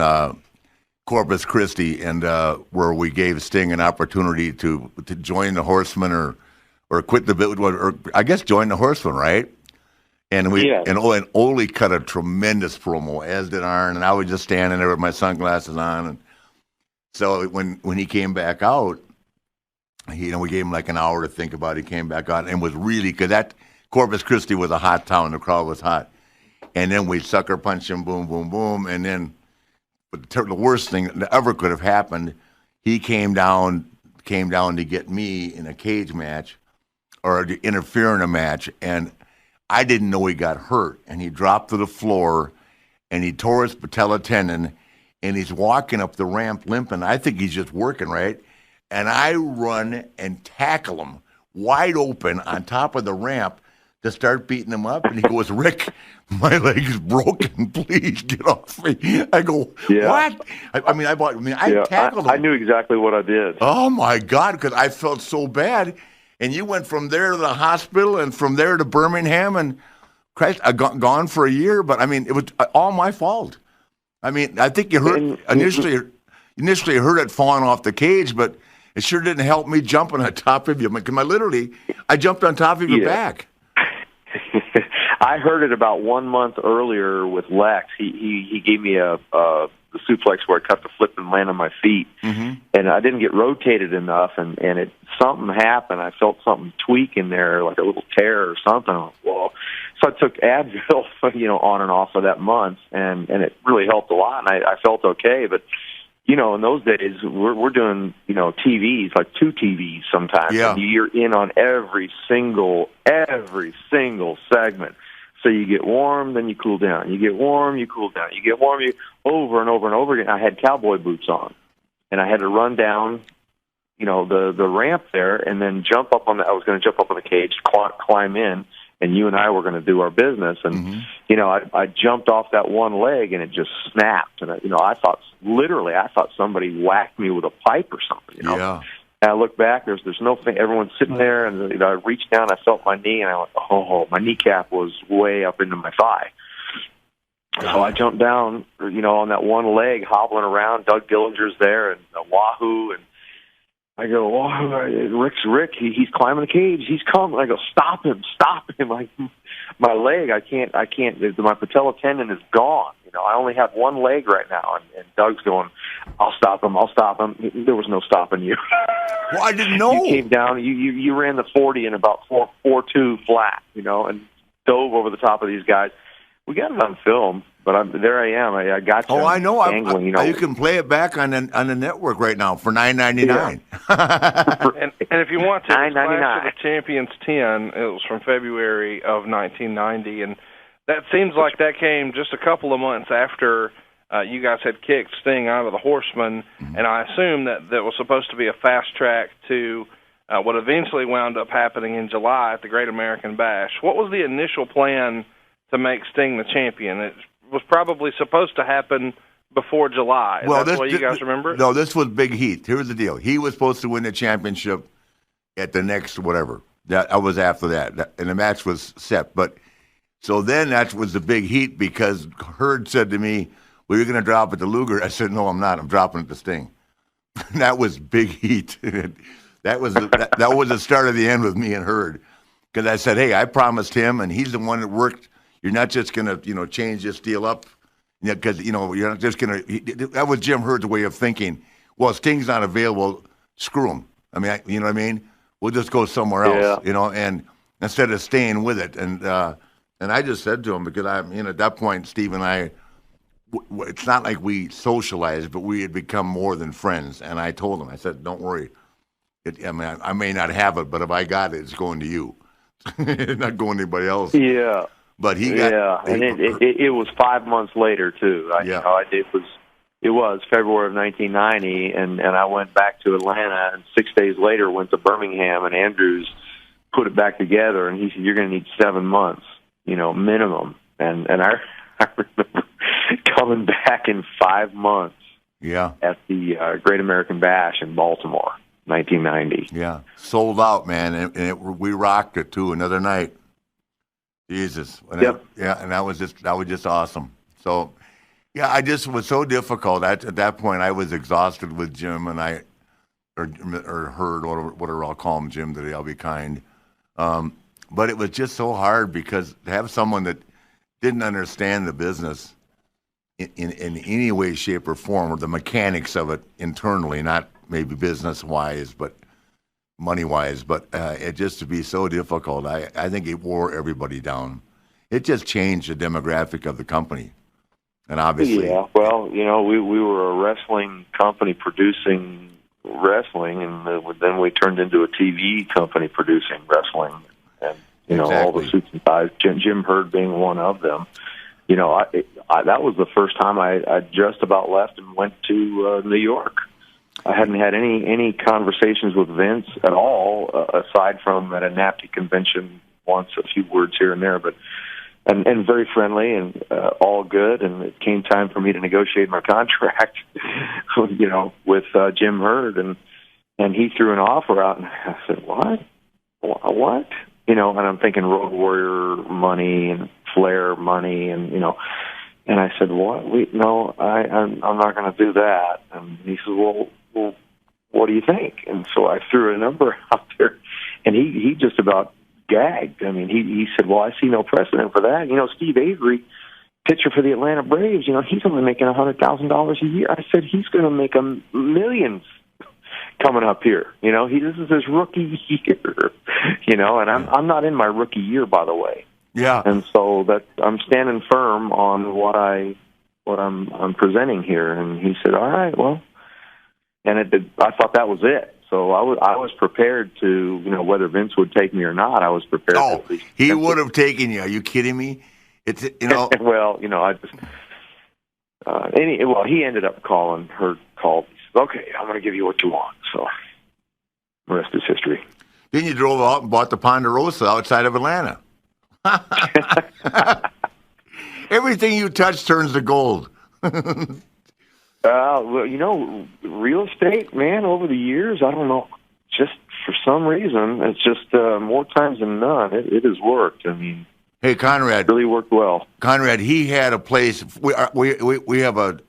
Corpus Christi, and where we gave Sting an opportunity to join the Horsemen or quit or I guess join the Horsemen, right? And and Ole cut a tremendous promo, as did Arn, and I was just standing there with my sunglasses on. And so when he came back out, we gave him like an hour to think about it. He came back out and was really, because that Corpus Christi was a hot town. The crowd was hot. And then we sucker punch him, boom, boom, boom. And then the worst thing that ever could have happened, he came down to get me in a cage match or to interfere in a match. And I didn't know he got hurt. And he dropped to the floor and he tore his patella tendon and he's walking up the ramp limping. I think he's just working, right? and I run and tackle him wide open on top of the ramp to start beating him up. And he goes, Rick, my leg is broken. Please get off me. I go, what? I tackled him. I knew exactly what I did. Oh, my God, because I felt so bad. And you went from there to the hospital and from there to Birmingham. And Christ, I gone for a year. But, I mean, it was all my fault. I mean, I think you heard initially heard it falling off the cage, but it sure didn't help me jumping on top of you. Because I jumped on top of your back. I heard it about 1 month earlier with Lex. He gave me a suplex where I cut the flip and land on my feet, and I didn't get rotated enough, and something happened. I felt something tweak in there, like a little tear or something. Well, so I took Advil, on and off for that month, and it really helped a lot, and I felt okay. But in those days, we're doing TVs, like 2 TVs sometimes. Yeah. And you're in on every single segment. So you get warm, then you cool down. You get warm, you cool down. You get warm, over and over and over again. I had cowboy boots on, and I had to run down, the ramp there, and then jump up on I was going to jump up on the cage, climb in, and you and I were going to do our business. And I jumped off that one leg, and it just snapped. And I thought somebody whacked me with a pipe or something. Yeah. And I look back, there's no thing. Everyone's sitting there, and I reached down, I felt my knee, and I went, oh, my kneecap was way up into my thigh. So I jumped down, on that one leg, hobbling around. Doug Dillinger's there, and Wahoo, and I go, Rick, he's climbing the cage, he's coming. I go, stop him. Like, my leg, I can't. My patella tendon is gone. I only have one leg right now, and Doug's going, I'll stop him. There was no stopping you. Well, I didn't know. You came down, you ran the 40 in about 4.2 flat, and dove over the top of these guys. We got it on film, but there I am. I got you. Oh, I know. Angling, you can play it back on the network right now for $9.99. And if you want to, Clash of the Champions 10, it was from February of 1990, and that seems like that came just a couple of months after you guys had kicked Sting out of the Horseman, and I assume that was supposed to be a fast track to what eventually wound up happening in July at the Great American Bash. What was the initial plan to make Sting the champion? It was probably supposed to happen before July. That's the way you guys remember it? No, this was Big Heat. Here's the deal. He was supposed to win the championship at the next whatever. That was after that, and the match was set. But so then that was the Big Heat because Herd said to me, well, you're going to drop it to Luger. I said, no, I'm not. I'm dropping it to Sting. That was Big Heat. That was the start of the end with me and Herd. Because I said, hey, I promised him, and he's the one that worked. You're not just going to, change this deal up. Because, you're not just going to. That was Jim Herd's way of thinking. Well, Sting's not available. Screw him. I mean, you know what I mean? We'll just go somewhere else, and instead of staying with it. And I just said to him, because at that point, Steve and I, it's not like we socialized, but we had become more than friends. And I told him, I said, don't worry. I may not have it, but if I got it, it's going to you. It's not going to anybody else. Yeah. But he got. Yeah, and it was 5 months later, too. It was February of 1990, and I went back to Atlanta, and 6 days later went to Birmingham, and Andrews put it back together, and he said, you're going to need 7 months, minimum. And I remember coming back in 5 months at the Great American Bash in Baltimore, 1990. Yeah, sold out, man, and we rocked it, too, another night. Jesus. Yep. And that was just awesome. So, yeah, I just was so difficult. At that point, I was exhausted with Jim and I, or Herd, or whatever I'll call him, Jim today, I'll be kind. But it was just so hard because to have someone that didn't understand the business in any way, shape, or form, or the mechanics of it internally, not maybe business-wise, but money-wise, but it just to be so difficult, I think it wore everybody down. It just changed the demographic of the company, and obviously, yeah. Well, we were a wrestling company producing wrestling, and then we turned into a TV company producing wrestling, and exactly. All the suits and ties. Jim Herd being one of them. That was the first time I just about left and went to New York. I hadn't had any conversations with Vince at all, aside from at a NAPTY convention once, a few words here and there, but and very friendly and all good. And it came time for me to negotiate my contract, with Jim Hurd, and he threw an offer out, and I said, "What? And I'm thinking Road Warrior money and Flair money, and and I said, "What? I'm not going to do that." And he said, "Well, what do you think?" And so I threw a number out there, and he just about gagged. I mean, he said, "Well, I see no precedent for that. Steve Avery, pitcher for the Atlanta Braves, he's only making $100,000 a year." I said, "He's going to make millions coming up here. This is his rookie year, and I'm not in my rookie year, by the way." Yeah. And so that I'm standing firm on what I'm presenting here. And he said, "All right, well," and I thought that was it. So I was prepared to, whether Vince would take me or not, I was prepared. Oh, to at least he would have taken you. Are you kidding me? It's well, I just he ended up calling her. Called. He said, "Okay, I'm going to give you what you want." So the rest is history. Then you drove out and bought the Ponderosa outside of Atlanta. Everything you touch turns to gold. Real estate, man, over the years, I don't know, just for some reason, it's just more times than none, it has worked. I mean, hey, Conrad, it really worked well. Conrad, he had a place. We have a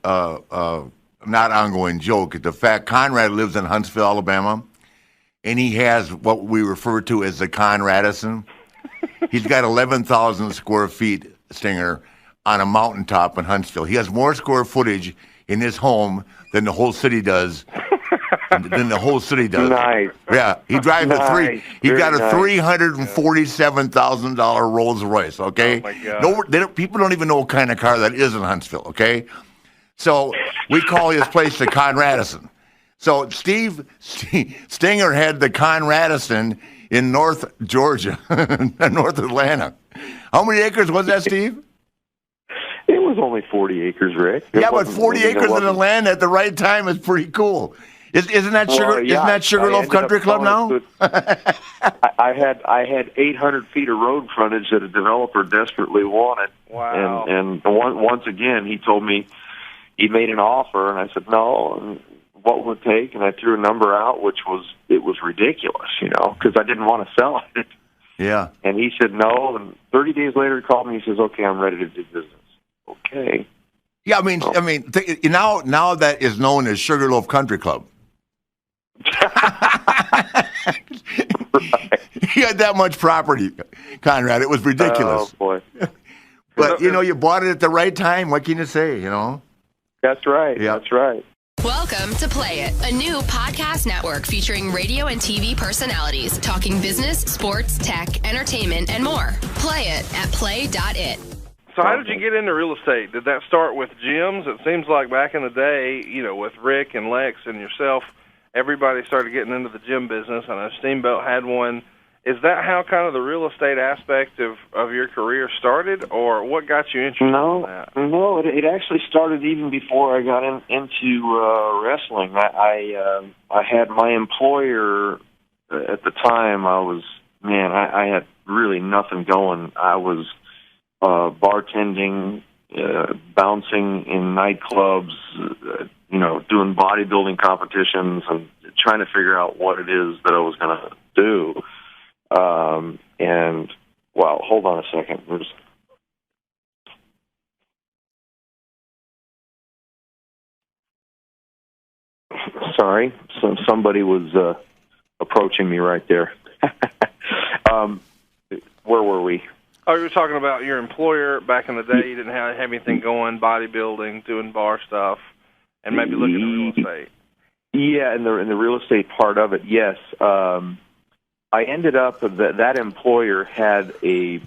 not ongoing joke. The fact Conrad lives in Huntsville, Alabama, and he has what we refer to as the Conradison. He's got 11,000 square feet, Stinger, on a mountaintop in Huntsville. He has more square footage in his home than the whole city does. Nice. Yeah, he drives nice. He's got a nice. $347,000 Rolls Royce. Okay. Oh my God. People don't even know what kind of car that is in Huntsville. Okay. So we call his place the Conradison. So Steve Stinger had the Conradison in North Georgia, North Atlanta. How many acres was that, Steve? It was only 40 acres, Rick. But 40 acres in Atlanta at the right time is pretty cool. Isn't that Sugarloaf Country Club now? I had 800 feet of road frontage that a developer desperately wanted. Wow. And once again, he told me he made an offer, and I said no. And what would it take? And I threw a number out, which was ridiculous, because I didn't want to sell it. Yeah. And he said no. And 30 days later, he called me. He says, "Okay, I'm ready to do business." Okay. Yeah, now that is known as Sugarloaf Country Club. Right. He had that much property, Conrad. It was ridiculous. Oh boy. But you bought it at the right time. What can you say? That's right. Yeah. That's right. Welcome to Play It, a new podcast network featuring radio and TV personalities talking business, sports, tech, entertainment, and more. Play it at play.it. So how did you get into real estate? Did that start with gyms? It seems like back in the day, with Rick and Lex and yourself, everybody started getting into the gym business. I know Steamboat had one. Is that how kind of the real estate aspect of your career started, or what got you interested in that? No, it actually started even before I got into wrestling. I had my employer at the time. I had really nothing going. I was bartending, bouncing in nightclubs, doing bodybuilding competitions, and trying to figure out what it is that I was going to do. Hold on a second. Sorry, somebody was approaching me right there. Where were we? Oh, you were talking about your employer back in the day. You didn't have anything going, bodybuilding, doing bar stuff, and maybe looking at real estate. Yeah, in the real estate part of it, yes. I ended up that employer had a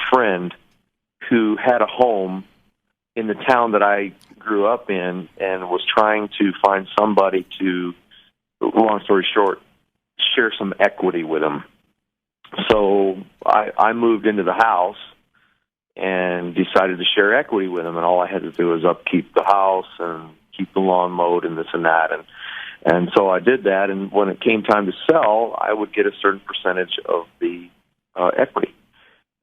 friend who had a home in the town that I grew up in, and was trying to find somebody to, long story short, share some equity with him. So I moved into the house and decided to share equity with him, and all I had to do was upkeep the house and keep the lawn mowed and this and that. And And so I did that, and when it came time to sell, I would get a certain percentage of the equity.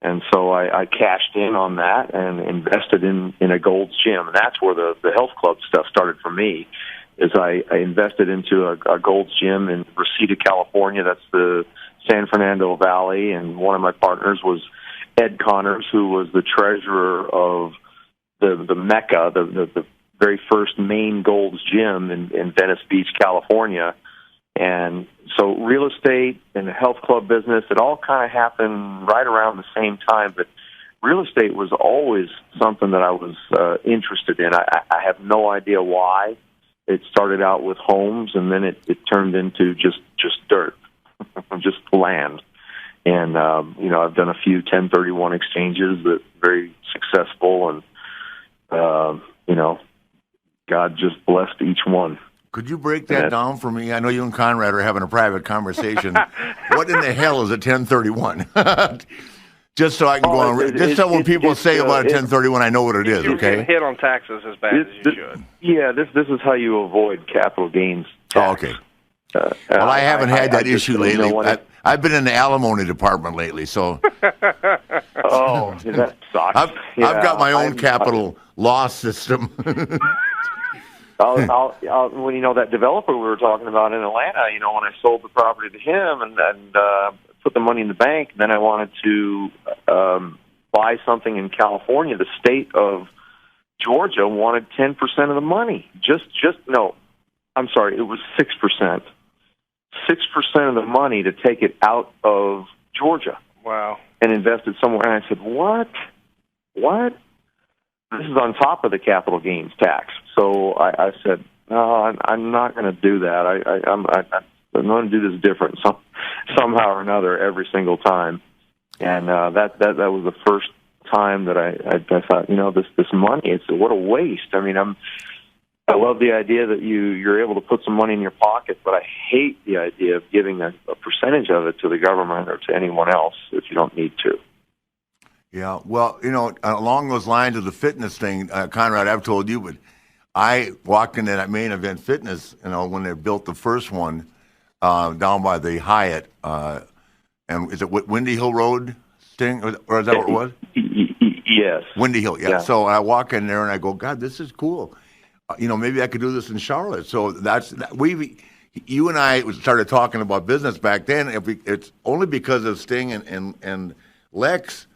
And so I cashed in on that and invested in a Gold's Gym. And that's where the health club stuff started for me, is I invested into a Gold's Gym in Reseda, California. That's the San Fernando Valley. And one of my partners was Ed Connors, who was the treasurer of the Mecca, the very first main Gold's Gym in Venice Beach, California. And so real estate and the health club business, it all kind of happened right around the same time. But real estate was always something that I was interested in. I have no idea why. It started out with homes, and then it turned into just dirt, just land. And, I've done a few 1031 exchanges that very successful, and, God just blessed each one. Could you break that down for me? I know you and Conrad are having a private conversation. What in the hell is a 1031? Just so I can go on. Just so when people say about a 1031, I know what it is. You're Okay. getting hit on taxes as bad as you should. Yeah, this is how you avoid capital gains tax. Oh, okay. Well, I haven't had that issue lately. I've been in the alimony department lately, so. Oh, that sucks. I've got my own capital loss system. When that developer we were talking about in Atlanta, when I sold the property to him and put the money in the bank, then I wanted to buy something in California. The state of Georgia wanted 10% of the money. No, I'm sorry, it was 6%. 6% of the money to take it out of Georgia. Wow. And invest it somewhere. And I said, what? This is on top of the capital gains tax. So I said, no, I'm not going to do that. I'm going to do this different somehow or another every single time. And that was the first time that I thought, this money, what a waste. I mean, I love the idea that you're able to put some money in your pocket, but I hate the idea of giving a percentage of it to the government or to anyone else if you don't need to. Yeah, well, along those lines of the fitness thing, Conrad, I've told you, but I walked into that Main Event Fitness, when they built the first one down by the Hyatt, and is it Windy Hill Road, Sting, or is that what it was? Yes. Windy Hill, yeah. So I walk in there and I go, God, this is cool. Maybe I could do this in Charlotte. So you and I started talking about business back then. It's only because of Sting and Lex,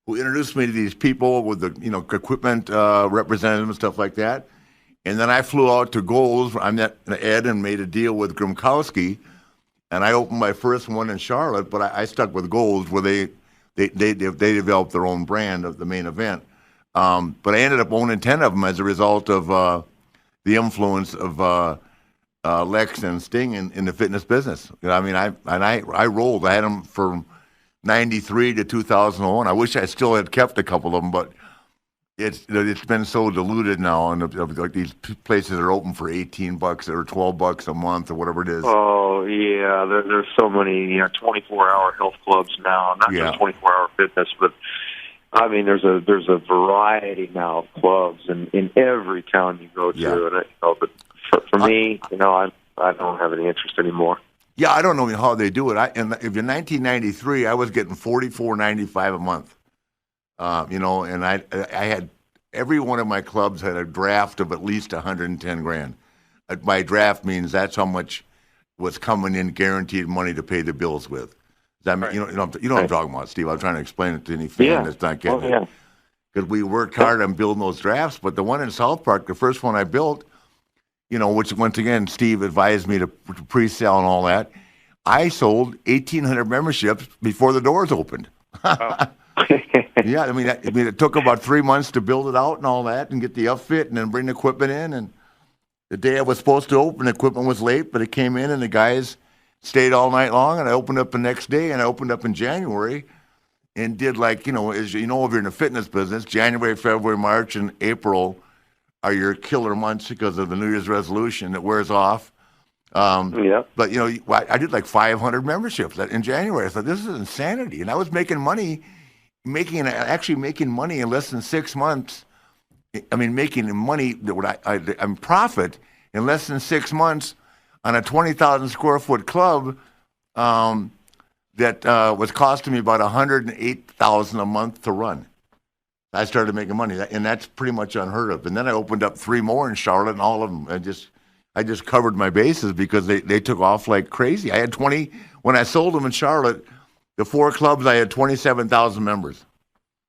who introduced me to these people with the equipment representatives and stuff like that. And then I flew out to Gold's. I met Ed and made a deal with Grimkowski, and I opened my first one in Charlotte. But I stuck with Gold's, where they developed their own brand of the Main Event. But I ended up owning 10 of them as a result of the influence of Lex and Sting in the fitness business. I rolled. I had them from 93 to 2001. I wish I still had kept a couple of them, but it's been so diluted now, and like these places are open for $18 or $12 a month or whatever it is. Oh yeah, there's so many 24-hour health clubs now. Not just 24-hour fitness, but I mean there's a variety now of clubs in every town you go to. Yeah. And but for me, I don't have any interest anymore. Yeah, I don't know how they do it. In 1993, I was getting $44.95 a month. And I had every one of my clubs had a draft of at least $110,000. By draft means that's how much was coming in guaranteed money to pay the bills with. That mean, you know what I'm talking about, Steve. I'm trying to explain it to any fan that's not getting it. Because we worked hard on building those drafts. But the one in South Park, the first one I built, which once again Steve advised me to pre-sell and all that, I sold 1,800 memberships before the doors opened. Oh. Yeah, I mean, it took about 3 months to build it out and all that, and get the upfit, and then bring the equipment in. And the day I was supposed to open, the equipment was late, but it came in, and the guys stayed all night long. And I opened up the next day, and I opened up in January, and did if you're in the fitness business, January, February, March, and April are your killer months because of the New Year's resolution that wears off. But I did like 500 memberships in January. I thought, this is insanity, and I was making money. Making money in less than 6 months. I mean, making money that I'm profit in less than 6 months on a 20,000 square foot club that was costing me about $108,000 a month to run. I started making money, and that's pretty much unheard of. And then I opened up 3 more in Charlotte, and all of them, I just covered my bases because they took off like crazy. I had 20 when I sold them in Charlotte. The 4 clubs, I had 27,000 members.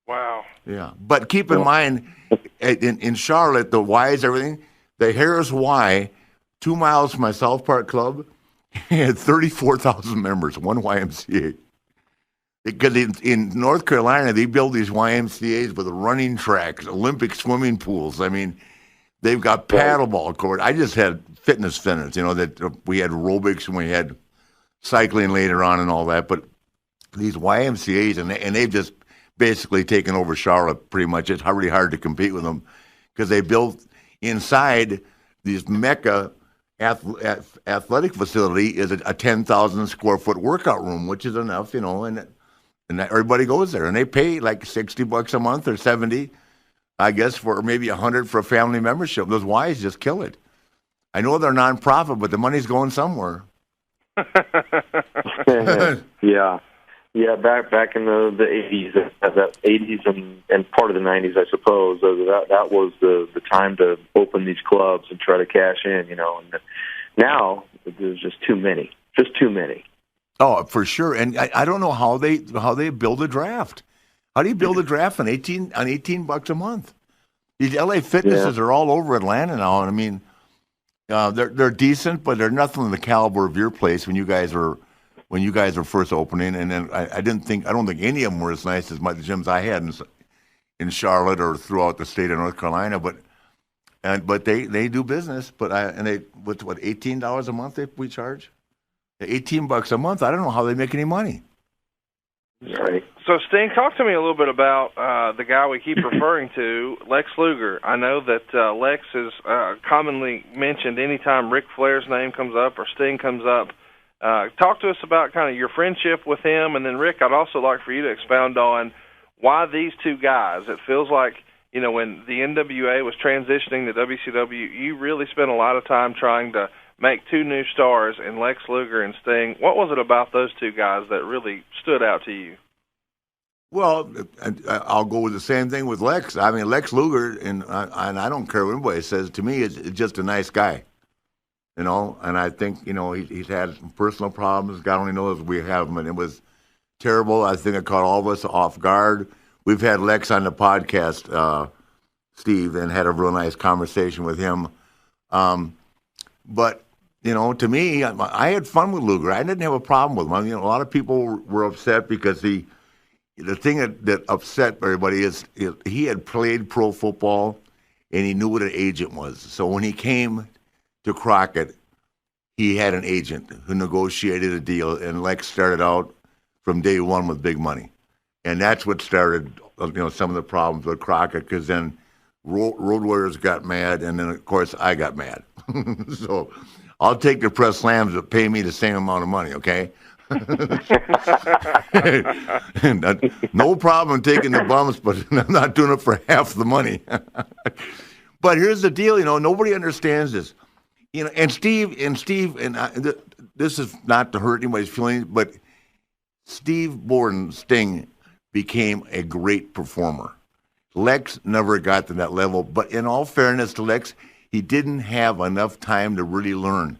Wow. Yeah, but keep in mind, in Charlotte, the Y's, everything, the Harris Y, 2 miles from my South Park club, had 34,000 members, one YMCA. Because in North Carolina, they build these YMCAs with running tracks, Olympic swimming pools. I mean, they've got paddleball court. I just had fitness centers, that we had aerobics and we had cycling later on and all that. But these YMCAs, and they've just basically taken over Charlotte pretty much. It's really hard to compete with them because they built inside these mecca athletic facility is a 10,000 square foot workout room, which is enough, and everybody goes there, and they pay like $60 a month or 70, I guess, for maybe 100 for a family membership. Those Ys just kill it. I know they're nonprofit, but the money's going somewhere. Yeah. Back in the 80s, that 80s and part of the 90s, I suppose. That was the time to open these clubs and try to cash in, And now there's just too many. Oh, for sure. And I don't know how they build a draft. How do you build a draft on $18 a month? These LA Fitnesses are all over Atlanta now, and I mean, they're decent, but they're nothing in the caliber of your place when you guys were first opening. And then I don't think any of them were as nice as the gyms I had in Charlotte or throughout the state of North Carolina. But they do business. But what $18 a month we charge? $18 a month. I don't know how they make any money. Right. So, Sting, talk to me a little bit about the guy we keep referring to, Lex Luger. I know that Lex is commonly mentioned anytime Ric Flair's name comes up or Sting comes up. Talk to us about kind of your friendship with him, and then, Rick, I'd also like for you to expound on why these two guys. It feels like, when the NWA was transitioning to WCW, you really spent a lot of time trying to make 2 new stars in Lex Luger and Sting. What was it about those two guys that really stood out to you? Well, I'll go with the same thing with Lex. I mean, Lex Luger, and I don't care what anybody says, to me, is just a nice guy. And I think, he's had some personal problems. God only knows we have them, and it was terrible. I think it caught all of us off guard. We've had Lex on the podcast, Steve, and had a real nice conversation with him. But, to me, I had fun with Luger. I didn't have a problem with him. I mean, a lot of people were upset because the thing that upset everybody is he had played pro football, and he knew what an agent was. So when he came to Crockett, he had an agent who negotiated a deal, and Lex started out from day one with big money. And that's what started, some of the problems with Crockett, because then Road Warriors got mad, and then, of course, I got mad. So I'll take the press slams that pay me the same amount of money, okay? No problem taking the bumps, but I'm not doing it for half the money. But here's the deal, nobody understands this. And Steve, this is not to hurt anybody's feelings, but Steve Borden, Sting, became a great performer. Lex never got to that level, but in all fairness to Lex, he didn't have enough time to really learn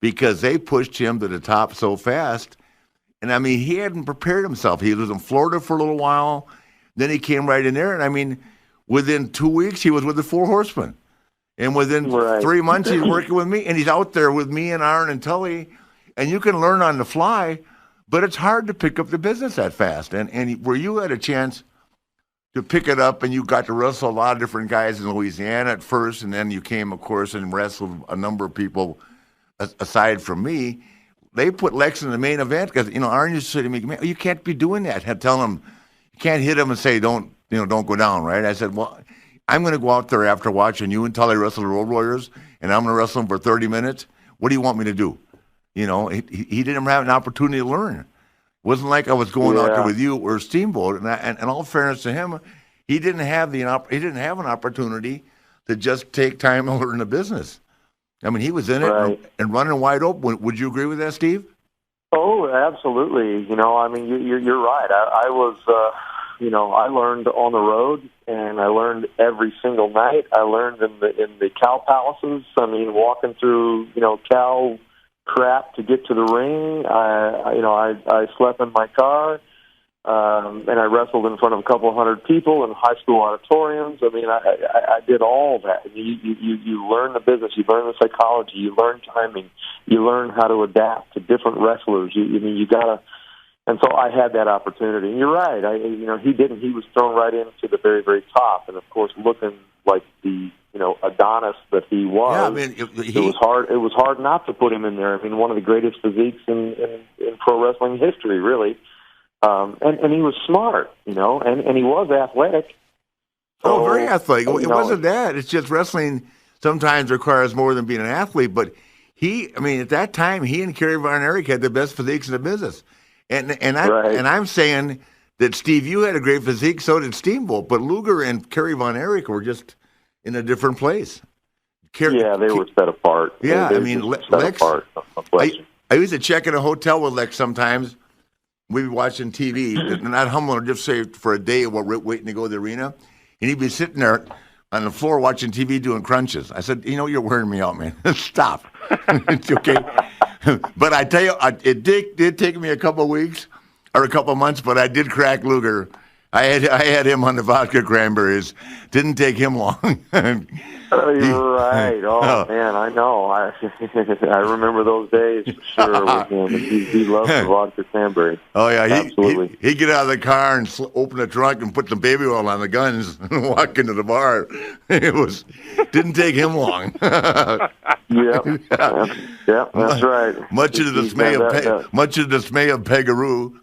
because they pushed him to the top so fast. And, I mean, he hadn't prepared himself. He was in Florida for a little while. Then he came right in there. And, I mean, within 2 weeks, he was with the Four Horsemen. And within 3 months, he's working with me. And he's out there with me and Aaron and Tully. And you can learn on the fly, but it's hard to pick up the business that fast. And where you had a chance to pick it up, and you got to wrestle a lot of different guys in Louisiana at first, and then you came, of course, and wrestled a number of people aside from me. They put Lex in the main event because, Aaron used to say to me, man, you can't be doing that. I'd tell him, you can't hit him and say, don't go down, right? I said, well, I'm going to go out there after watching you and Tully wrestle the Road Warriors, and I'm going to wrestle them for 30 minutes. What do you want me to do? He didn't have an opportunity to learn. It wasn't like I was going out there with you or Steamboat. And in all fairness to him, he didn't have an opportunity to just take time and learn the business. I mean, he was in it Right. and running wide open. Would you agree with that, Steve? Oh, absolutely. I mean, you're right. I was, I learned on the road, and I learned every single night. I learned in the cow palaces. I mean, walking through, cow crap to get to the ring. I slept in my car, and I wrestled in front of a couple hundred people in high school auditoriums. I mean, I did all that. You learn the business, you learn the psychology, you learn timing, you learn how to adapt to different wrestlers. You gotta. And so I had that opportunity. And you're right. He didn't. He was thrown right into the very, very top. And of course, looking like the Adonis that he was. Yeah, I mean, it was hard. It was hard not to put him in there. I mean, one of the greatest physiques in pro wrestling history, really. And he was smart, and he was athletic. So, very athletic. It wasn't that. It's just wrestling sometimes requires more than being an athlete. But at that time, he and Kerry Von Erich had the best physiques in the business. And I'm saying that, Steve, you had a great physique, so did Steamboat, but Luger and Kerry Von Erich were just in a different place. They were set apart. Yeah, Lex. Apart. I used to check in a hotel with Lex sometimes. We'd be watching TV, not humbling, just say for a day while we're waiting to go to the arena, and he'd be sitting there on the floor watching TV doing crunches. I said, you're wearing me out, man. Stop. It's okay. But I tell you, it did take me a couple of weeks or a couple of months, but I did crack Luger. I had him on the vodka cranberries. Didn't take him long. You're right. Oh, man, I know. I remember those days for sure with him. He loved the vodka cranberry. Oh, yeah. Absolutely. He'd get out of the car and open the trunk and put some baby oil on the guns and walk into the bar. Didn't take him long. Yeah, that's right. Much to the dismay of Pegaroo.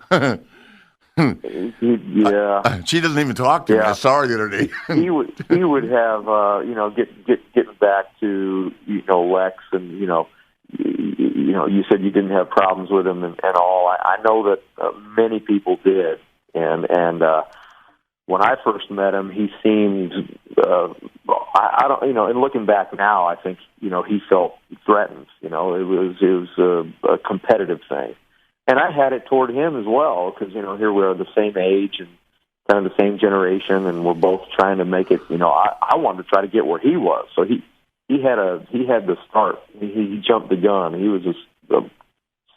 She doesn't even talk to me. I saw her the other day. he would have getting back to Lex, and you said you didn't have problems with him and all. I know that many people did, and when I first met him, he seemed I don't and looking back now, I think he felt threatened. It was a competitive thing. And I had it toward him as well, because here we are the same age and kind of the same generation, and we're both trying to make it. I wanted to try to get where he was, so he had the start. He jumped the gun. He was a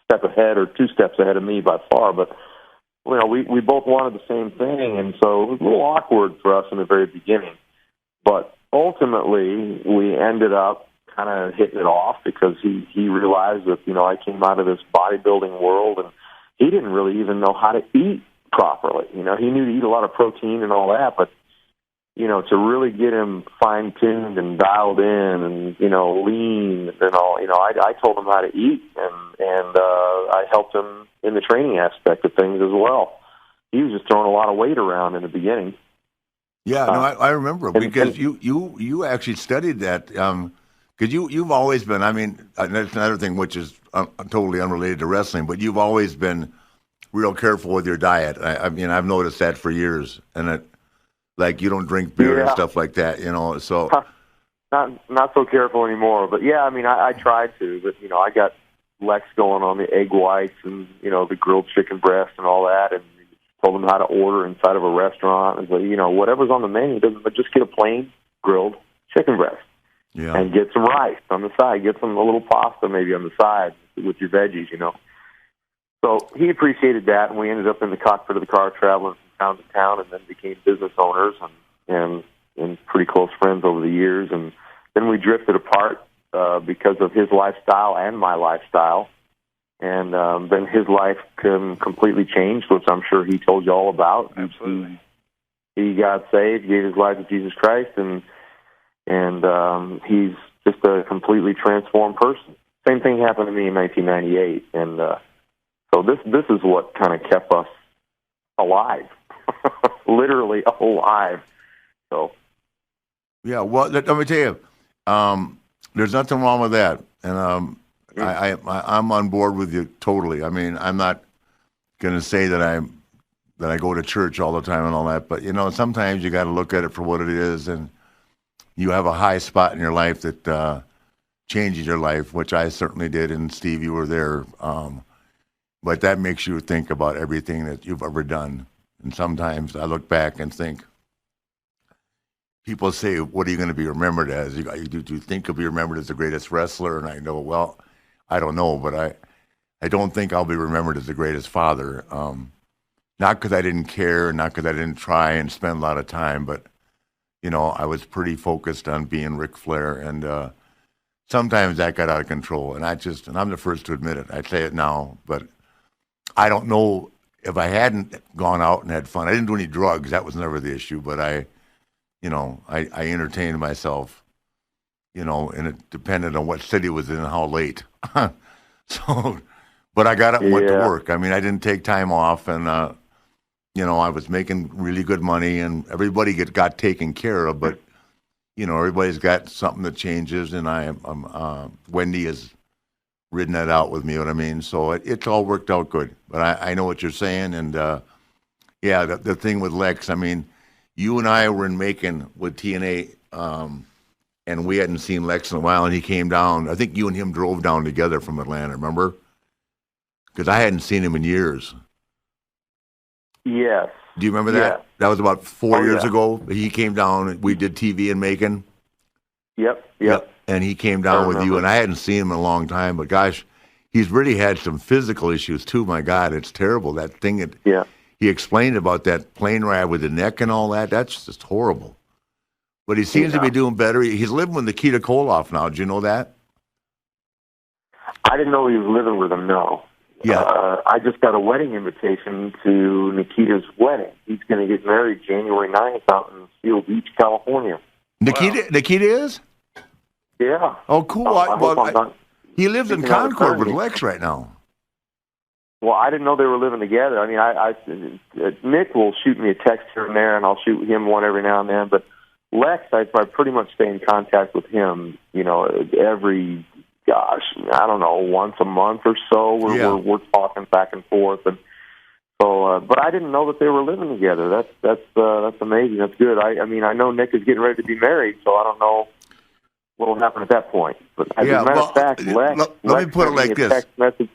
step ahead or two steps ahead of me by far, but we both wanted the same thing, and so it was a little awkward for us in the very beginning. But ultimately, we ended up kind of hitting it off, because he realized that I came out of this bodybuilding world, and he didn't really even know how to eat properly. He knew to eat a lot of protein and all that, but to really get him fine tuned and dialed in and lean and all, I told him how to eat, and I helped him in the training aspect of things as well. He was just throwing a lot of weight around in the beginning. Yeah, no, I remember, because you actually studied that. Because you've always been, that's another thing which is totally unrelated to wrestling, but you've always been real careful with your diet. I've noticed that for years, and you don't drink beer and stuff like that, so. Not so careful anymore, but I tried to, but I got Lex going on the egg whites and, the grilled chicken breast and all that, and told him how to order inside of a restaurant, and whatever's on the menu, but just get a plain grilled chicken breast. Yeah. And get some rice on the side. Get a little pasta maybe on the side with your veggies, So he appreciated that, and we ended up in the cockpit of the car traveling from town to town, and then became business owners and pretty close friends over the years. And then we drifted apart because of his lifestyle and my lifestyle. And then his life completely changed, which I'm sure he told you all about. Absolutely. He got saved, gave his life to Jesus Christ, and he's just a completely transformed person. Same thing happened to me in 1998, and so this is what kind of kept us alive, literally alive. So, yeah. Well, let me tell you, there's nothing wrong with that, and I'm on board with you totally. I'm not going to say that I go to church all the time and all that, but sometimes you got to look at it for what it is, and you have a high spot in your life that changing your life, which I certainly did, and Steve, you were there. But that makes you think about everything that you've ever done. And sometimes I look back and think, people say, what are you going to be remembered as? Do you think you'll be remembered as the greatest wrestler? And I know, well, I don't know, but I don't think I'll be remembered as the greatest father. Not because I didn't care, not because I didn't try and spend a lot of time, but, you know, I was pretty focused on being Ric Flair, and sometimes that got out of control. And I'm the first to admit it. I say it now, but I don't know if I hadn't gone out and had fun. I didn't do any drugs. That was never the issue, but I entertained myself, you know, and it depended on what city it was in and how late. So, but I got up and went to work. I mean, I didn't take time off, and, you know, I was making really good money, and everybody got taken care of, but, you know, everybody's got something that changes, and Wendy has ridden that out with me, you know what I mean? So it's all worked out good, but I know what you're saying, and, the thing with Lex, I mean, you and I were in Macon with TNA, and we hadn't seen Lex in a while, and he came down. I think you and him drove down together from Atlanta, remember? Because I hadn't seen him in years. Yes. Do you remember that? That was about 4 years ago. He came down. We did TV in Macon. Yep. And he came down with you, and I hadn't seen him in a long time. But gosh, he's really had some physical issues too. My God, it's terrible. That thing that he explained about that plane ride with the neck and all that. That's just horrible. But he seems to be doing better. He's living with Nikita Koloff now. Did you know that? I didn't know he was living with him. No. Yeah. I just got a wedding invitation to Nikita's wedding. He's going to get married January 9th out in Seal Beach, California. Nikita is? Yeah. Oh, cool. He lives in Concord with Lex right now. Well, I didn't know they were living together. I mean, Nick will shoot me a text here and there, and I'll shoot him one every now and then. But Lex, I pretty much stay in contact with him, you know, every, I don't know, once a month or so. We're talking back and forth, and so. But I didn't know that they were living together. That's amazing. That's good. I mean, I know Nick is getting ready to be married, so I don't know what will happen at that point. But as a matter of fact, Lex, let me put it like this. Text message.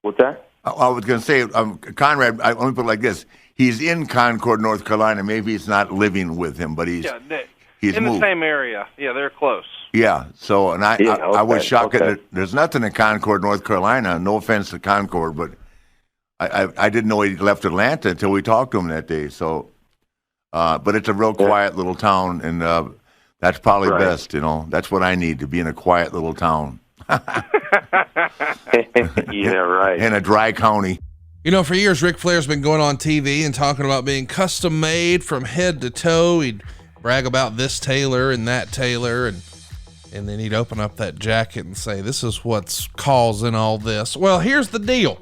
What's that? I was going to say, Conrad, let me put it like this. He's in Concord, North Carolina. Maybe he's not living with him, but he's Nick. He's in moved. The same area. Yeah, they're close. Yeah, so, and I was shocked that there's nothing in Concord, North Carolina. No offense to Concord, but I didn't know he left Atlanta until we talked to him that day. So, but it's a real quiet little town, and that's probably best, you know. That's what I need, to be in a quiet little town. Yeah, right. In a dry county. You know, for years, Ric Flair's been going on TV and talking about being custom made from head to toe. He'd brag about this tailor and that tailor, and then he'd open up that jacket and say, this is what's causing all this. Well, here's the deal.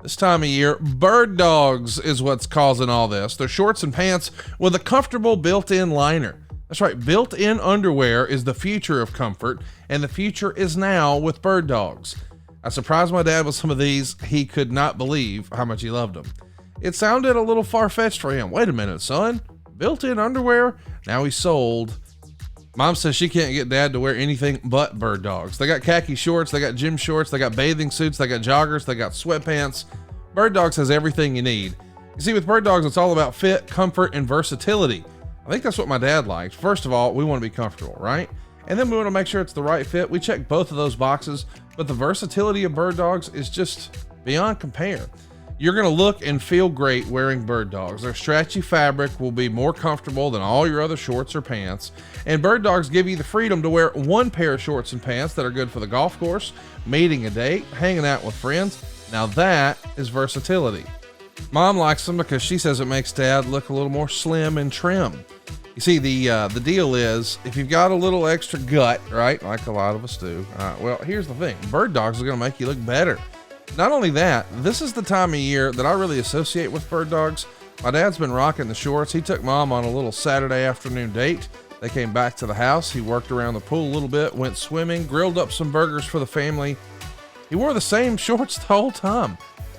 This time of year, Birddogs is what's causing all this. They're shorts and pants with a comfortable built-in liner. That's right, built-in underwear is the future of comfort, and the future is now with Birddogs. I surprised my dad with some of these. He could not believe how much he loved them. It sounded a little far-fetched for him. Wait a minute, son. Built-in underwear? Now he's sold. Mom says she can't get dad to wear anything but Birddogs. They got khaki shorts, they got gym shorts, they got bathing suits, they got joggers, they got sweatpants. Birddogs has everything you need. You see, with Birddogs, it's all about fit, comfort, and versatility. I think that's what my dad likes. First of all, we want to be comfortable, right? And then we want to make sure it's the right fit. We check both of those boxes, but the versatility of Birddogs is just beyond compare. You're going to look and feel great wearing Birddogs. Their stretchy fabric will be more comfortable than all your other shorts or pants. And Birddogs give you the freedom to wear one pair of shorts and pants that are good for the golf course, meeting a date, hanging out with friends. Now that is versatility. Mom likes them because she says it makes dad look a little more slim and trim. You see, the deal is, if you've got a little extra gut, right, like a lot of us do, well, here's the thing. Birddogs is going to make you look better. Not only that, this is the time of year that I really associate with Birddogs. My dad's been rocking the shorts. He took Mom on a little Saturday afternoon date. They came back to the house. He worked around the pool a little bit, went swimming, grilled up some burgers for the family. He wore the same shorts the whole time.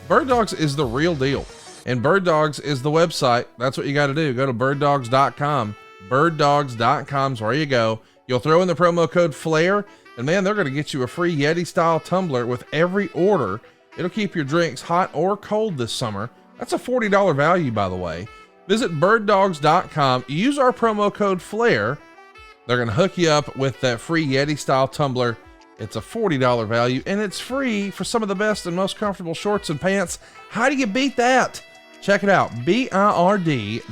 Birddogs is the real deal. And Birddogs is the website. That's what you got to do. Go to birddogs.com. Birddogs.com is where you go. You'll throw in the promo code FLAIR. And man, they're going to get you a free Yeti style tumbler with every order. It'll keep your drinks hot or cold this summer. That's a $40 value, by the way. Visit birddogs.com. Use our promo code FLAIR. They're going to hook you up with that free Yeti style tumbler. It's a $40 value, and it's free for some of the best and most comfortable shorts and pants. How do you beat that? Check it out. BIRDDOGS,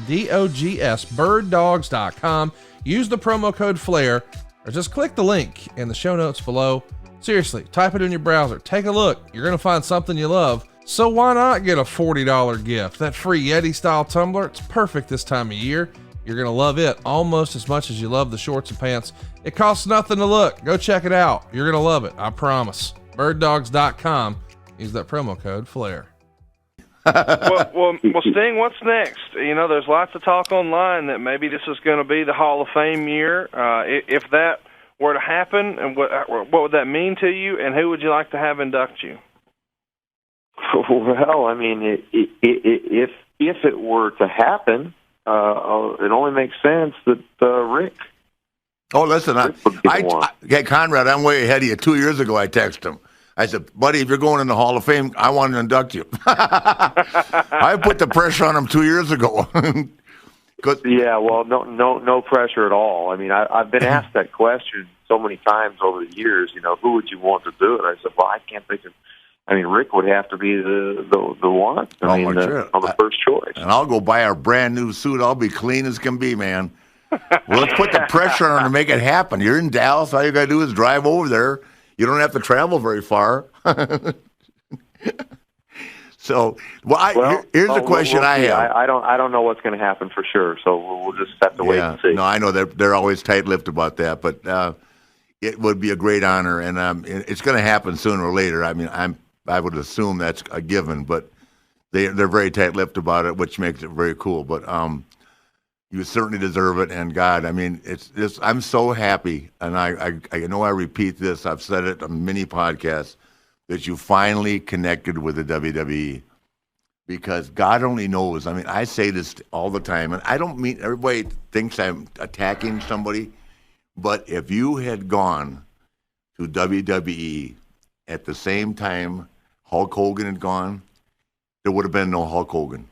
birddogs.com. Use the promo code FLAIR, or just click the link in the show notes below. Seriously, type it in your browser. Take a look. You're going to find something you love. So why not get a $40 gift? That free Yeti style tumbler, it's perfect this time of year. You're going to love it almost as much as you love the shorts and pants. It costs nothing to look. Go check it out. You're going to love it. I promise. Birddogs.com. Use that promo code FLAIR. well, Sting, what's next? You know, there's lots of talk online that maybe this is going to be the Hall of Fame year. If that were to happen, and what would that mean to you, and who would you like to have induct you? Well, I mean, if it were to happen, it only makes sense that Rick. Oh, listen, Conrad, I'm way ahead of you. 2 years ago, I texted him. I said, buddy, if you're going in the Hall of Fame, I want to induct you. I put the pressure on him 2 years ago. Yeah, well, no pressure at all. I mean, I've been asked that question so many times over the years. You know, who would you want to do it? I said, well, I can't think of. I mean, Rick would have to be the one. The first choice. And I'll go buy a brand new suit. I'll be clean as can be, man. Well, let's put the pressure on him to make it happen. You're in Dallas. All you got to do is drive over there. You don't have to travel very far. So, here's the question I have. I don't know what's going to happen for sure. So we'll just have to wait and see. No, I know they're always tight-lipped about that, but it would be a great honor, and it's going to happen sooner or later. I mean, I would assume that's a given, but they're very tight-lipped about it, which makes it very cool. But you certainly deserve it, and God, I mean, I'm so happy, and I know I repeat this. I've said it on many podcasts, that you finally connected with the WWE, because God only knows. I mean, I say this all the time, and I don't mean everybody thinks I'm attacking somebody, but if you had gone to WWE at the same time Hulk Hogan had gone, there would have been no Hulk Hogan.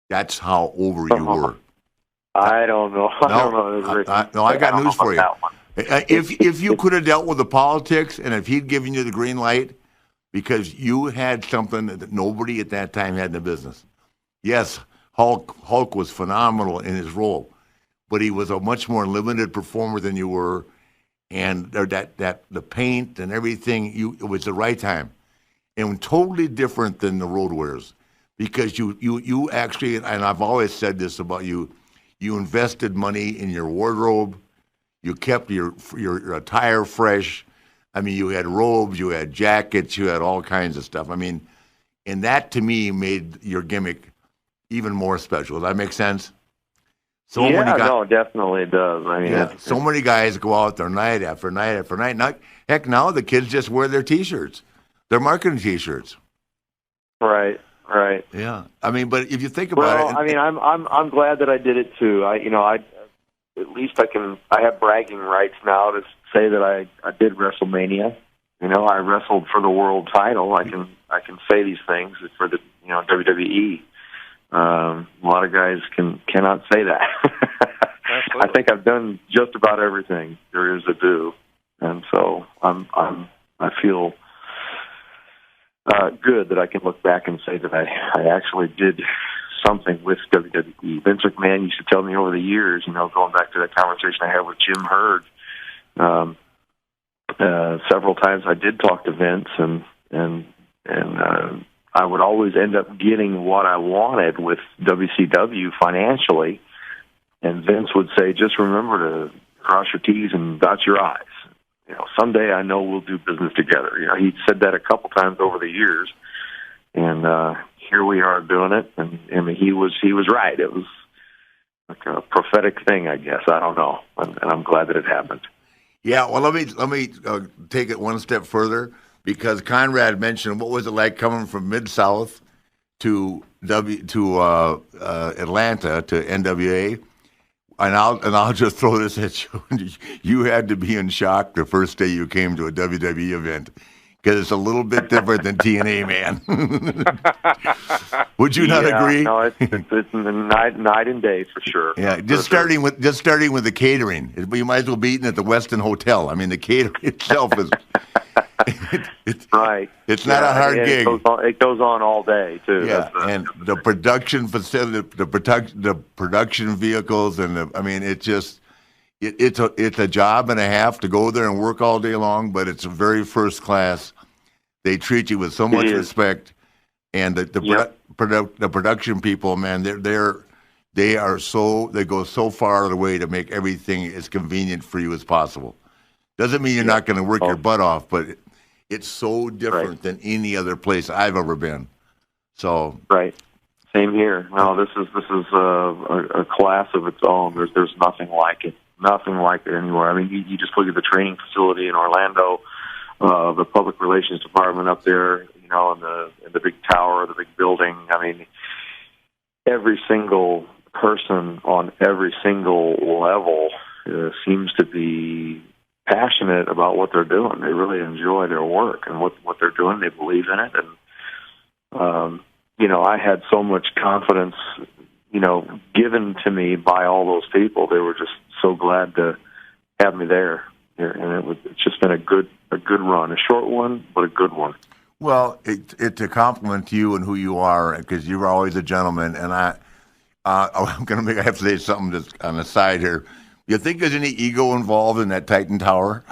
That's how over you were. I don't know. I got news for you. If you could have dealt with the politics, and if he'd given you the green light, because you had something that nobody at that time had in the business. Yes, Hulk was phenomenal in his role, but he was a much more limited performer than you were, and that the paint and everything, it was the right time, and totally different than the Road Warriors, because you actually, and I've always said this about you, you invested money in your wardrobe. You kept your attire fresh. I mean, you had robes, you had jackets, you had all kinds of stuff. I mean, and that to me made your gimmick even more special. Does that make sense? No, definitely it does. I mean, so many guys go out there night after night after night. Now the kids just wear their T-shirts, their marketing T-shirts. Right. Yeah. I mean, but if you think about it, I mean, I'm glad that I did it too. At least I have bragging rights now to say that I did WrestleMania. You know, I wrestled for the world title. I can say these things for the WWE. A lot of guys cannot say that. I think I've done just about everything there is to do, and so I feel good that I can look back and say that I actually did something with WWE. Vince McMahon used to tell me over the years, going back to that conversation I had with Jim Hurd, several times I did talk to Vince, and I would always end up getting what I wanted with WCW financially, and Vince would say, just remember to cross your T's and dot your I's. Someday I know we'll do business together. He said that a couple times over the years, and here we are doing it. And I mean, he was right. It was like a prophetic thing, I guess. I don't know, and I'm glad that it happened. Yeah. Well, let me take it one step further, because Conrad mentioned what was it like coming from Mid-South to Atlanta to NWA. I'll just throw this at you. You had to be in shock the first day you came to a WWE event because it's a little bit different than TNA, man. Would you not agree? No, it's night and day for sure. Yeah, starting with the catering. You might as well be eating at the Westin Hotel. I mean, the catering itself is right. It's not a hard gig. It goes on all day too. Yeah, and the production facility, the production vehicles, and it's a job and a half to go there and work all day long. But it's very first class. They treat you with so much respect, and the production people, man, they go so far the way to make everything as convenient for you as possible. Doesn't mean you're not going to work your butt off, but it's so different than any other place I've ever been. So right, same here. No, this is a class of its own. There's nothing like it. Nothing like it anywhere. I mean, you just look at the training facility in Orlando, the public relations department up there, in the big tower, the big building. I mean, every single person on every single level seems to be passionate about what they're doing. They really enjoy their work and what they're doing. They believe in it. And, I had so much confidence, given to me by all those people. They were just so glad to have me there. And it's just been a good run, a short one, but a good one. Well, it's a compliment to you and who you are, because you're always a gentleman. And I have to say something just on the side here. You think there's any ego involved in that Titan Tower?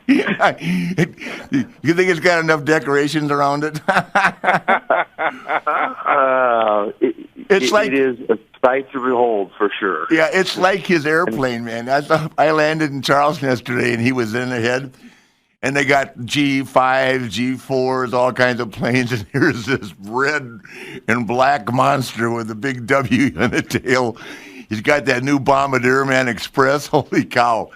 You think it's got enough decorations around it? It is a sight to behold for sure. Yeah, it's like his airplane, man. I landed in Charleston yesterday, and he was in ahead. And they got G5s, G4s, all kinds of planes. And here's this red and black monster with a big W on the tail. He's got that new Bombardier Man Express. Holy cow.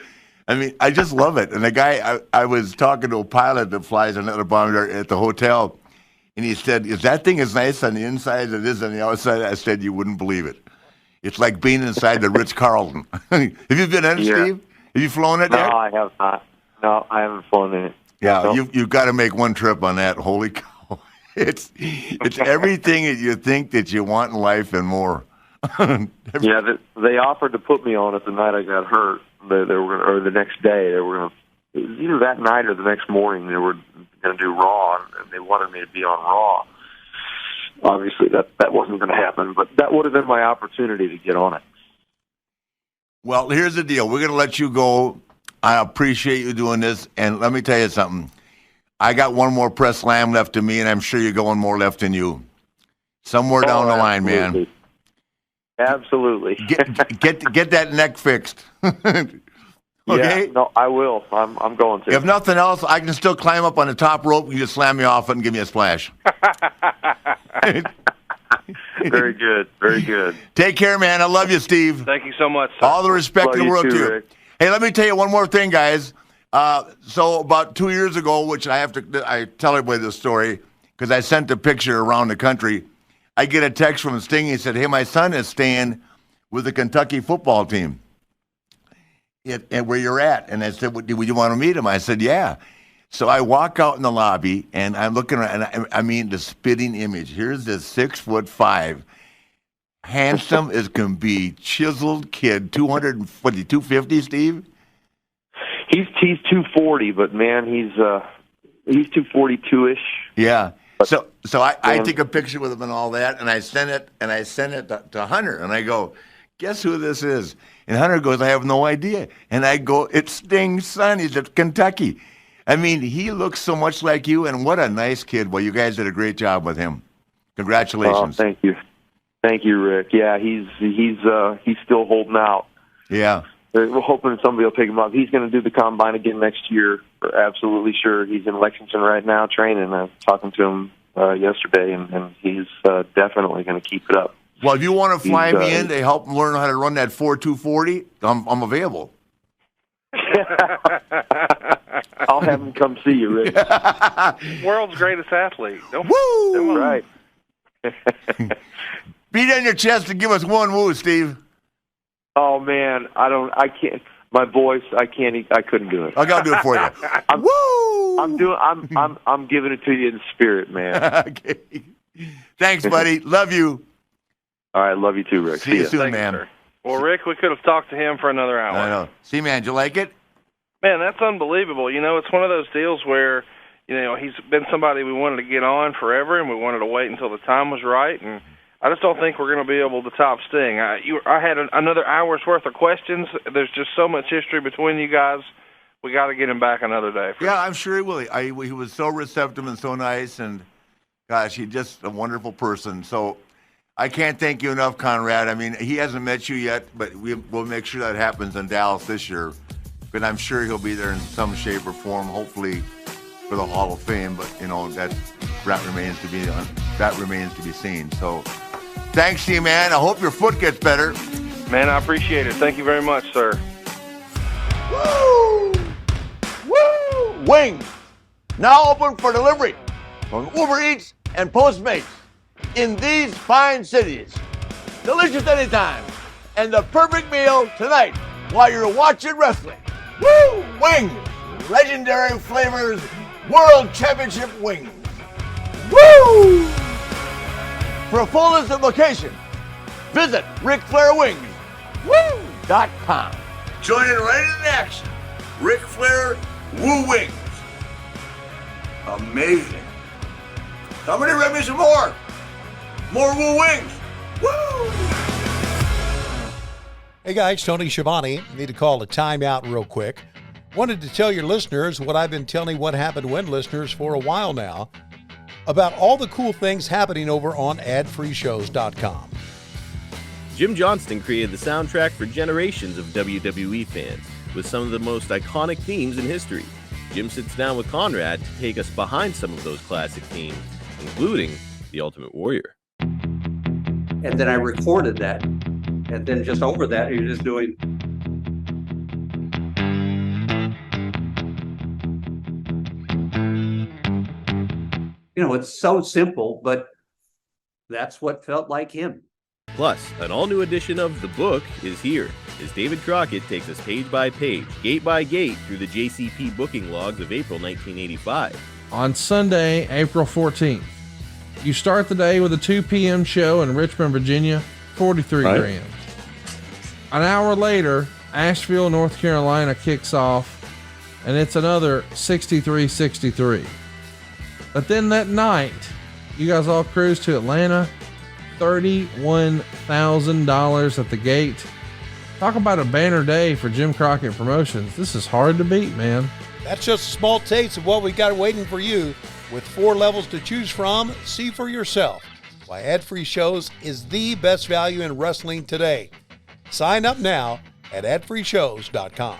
I mean, I just love it. And the guy, I was talking to a pilot that flies another Bombardier at the hotel. And he said, is that thing as nice on the inside as it is on the outside? I said, you wouldn't believe it. It's like being inside the Ritz-Carlton. Have you been in it, Steve? Have you flown it yet? No, I have not. No, I haven't flown in it. Yeah, no. You've got to make one trip on that. Holy cow. It's everything that you think that you want in life and more. Yeah, they offered to put me on it the night I got hurt. Or the next day. They were going to, either that night or the next morning, they were going to do Raw, and they wanted me to be on Raw. Obviously, that wasn't going to happen, but that would have been my opportunity to get on it. Well, here's the deal. We're going to let you go. I appreciate you doing this, and let me tell you something. I got one more press slam left in me, and I'm sure you're going more left in you. Somewhere down the line, man. Absolutely. Get that neck fixed. Okay? Yeah, no, I will. I'm going to. If nothing else, I can still climb up on the top rope. You just slam me off and give me a splash. Very good. Very good. Take care, man. I love you, Steve. Thank you so much, sir. All the respect in the world to you. Rick. Hey, let me tell you one more thing, guys. So about 2 years ago, which I tell everybody this story because I sent a picture around the country. I get a text from Sting. He said, hey, my son is staying with the Kentucky football team and where you're at. And I said, would you want to meet him? I said, yeah. So I walk out in the lobby, and I'm looking around, and I mean the spitting image. Here's this 6'5", handsome as can be, chiseled kid, 250, Steve? He's 240, but man, he's 242-ish. Yeah. So I take a picture with him and all that, and I send it to Hunter, and I go, guess who this is? And Hunter goes, I have no idea. And I go, it's Sting's son. He's at Kentucky. I mean, he looks so much like you, and what a nice kid. Well, you guys did a great job with him. Congratulations. Oh, thank you, Rick. Yeah, he's still holding out. Yeah. We're hoping somebody will pick him up. He's going to do the combine again next year. We're absolutely sure. He's in Lexington right now training. I was talking to him yesterday, and he's definitely going to keep it up. Well, if you want to fly me in to help him learn how to run that 4.240, I'm available. I'll have him come see you, Rick. World's greatest athlete. Woo! Right. Beat on your chest and give us one woo, Steve. Oh man, I can't. My voice, I couldn't do it. I gotta do it for you. Woo! I'm giving it to you in spirit, man. Okay. Thanks, buddy. Love you. All right, love you too, Rick. See you soon, Thanks, man. sir. Well, Rick, we could have talked to him for another hour. I know. See, man, did you like it? Man, that's unbelievable. You know, it's one of those deals where, you know, he's been somebody we wanted to get on forever, and we wanted to wait until the time was right. And I just don't think we're going to be able to top Sting. I had another hour's worth of questions. There's just so much history between you guys. We got to get him back another day. Yeah, I'm sure he will. He was so receptive and so nice, and gosh, he's just a wonderful person. So I can't thank you enough, Conrad. I mean, he hasn't met you yet, but we'll make sure that happens in Dallas this year. But I'm sure he'll be there in some shape or form, hopefully for the Hall of Fame. But you know that remains to be seen. So thanks to you, man. I hope your foot gets better. Man, I appreciate it. Thank you very much, sir. Woo! Woo! Wings now open for delivery from Uber Eats and Postmates in these fine cities. Delicious anytime, and the perfect meal tonight while you're watching wrestling. Woo! Wings, legendary flavors, World Championship wings. Woo! For a full list of locations, visit RicFlairWings.com. Joining right in the action, Ric Flair WoooooWings. Amazing. Somebody rip me some more. More WoooooWings. Woo! Hey guys, Tony Schiavone. Need to call a timeout real quick. Wanted to tell your listeners what I've been telling What Happened When listeners for a while now about all the cool things happening over on adfreeshows.com. Jim Johnston created the soundtrack for generations of WWE fans with some of the most iconic themes in history. Jim sits down with Conrad to take us behind some of those classic themes, including The Ultimate Warrior. And then I recorded that. And then just over that, you're just doing. You know, it's so simple, but that's what felt like him. Plus, an all-new edition of The Book is here, as David Crockett takes us page by page, gate by gate, through the JCP booking logs of April 1985. On Sunday, April 14th, you start the day with a 2 p.m. show in Richmond, Virginia, 43 grand. An hour later, Asheville, North Carolina kicks off, and it's another 63-63. But then that night, you guys all cruise to Atlanta, $31,000 at the gate. Talk about a banner day for Jim Crockett Promotions. This is hard to beat, man. That's just a small taste of what we got waiting for you. With 4 levels to choose from, see for yourself why ad-free shows is the best value in wrestling today. Sign up now at adfreeshows.com.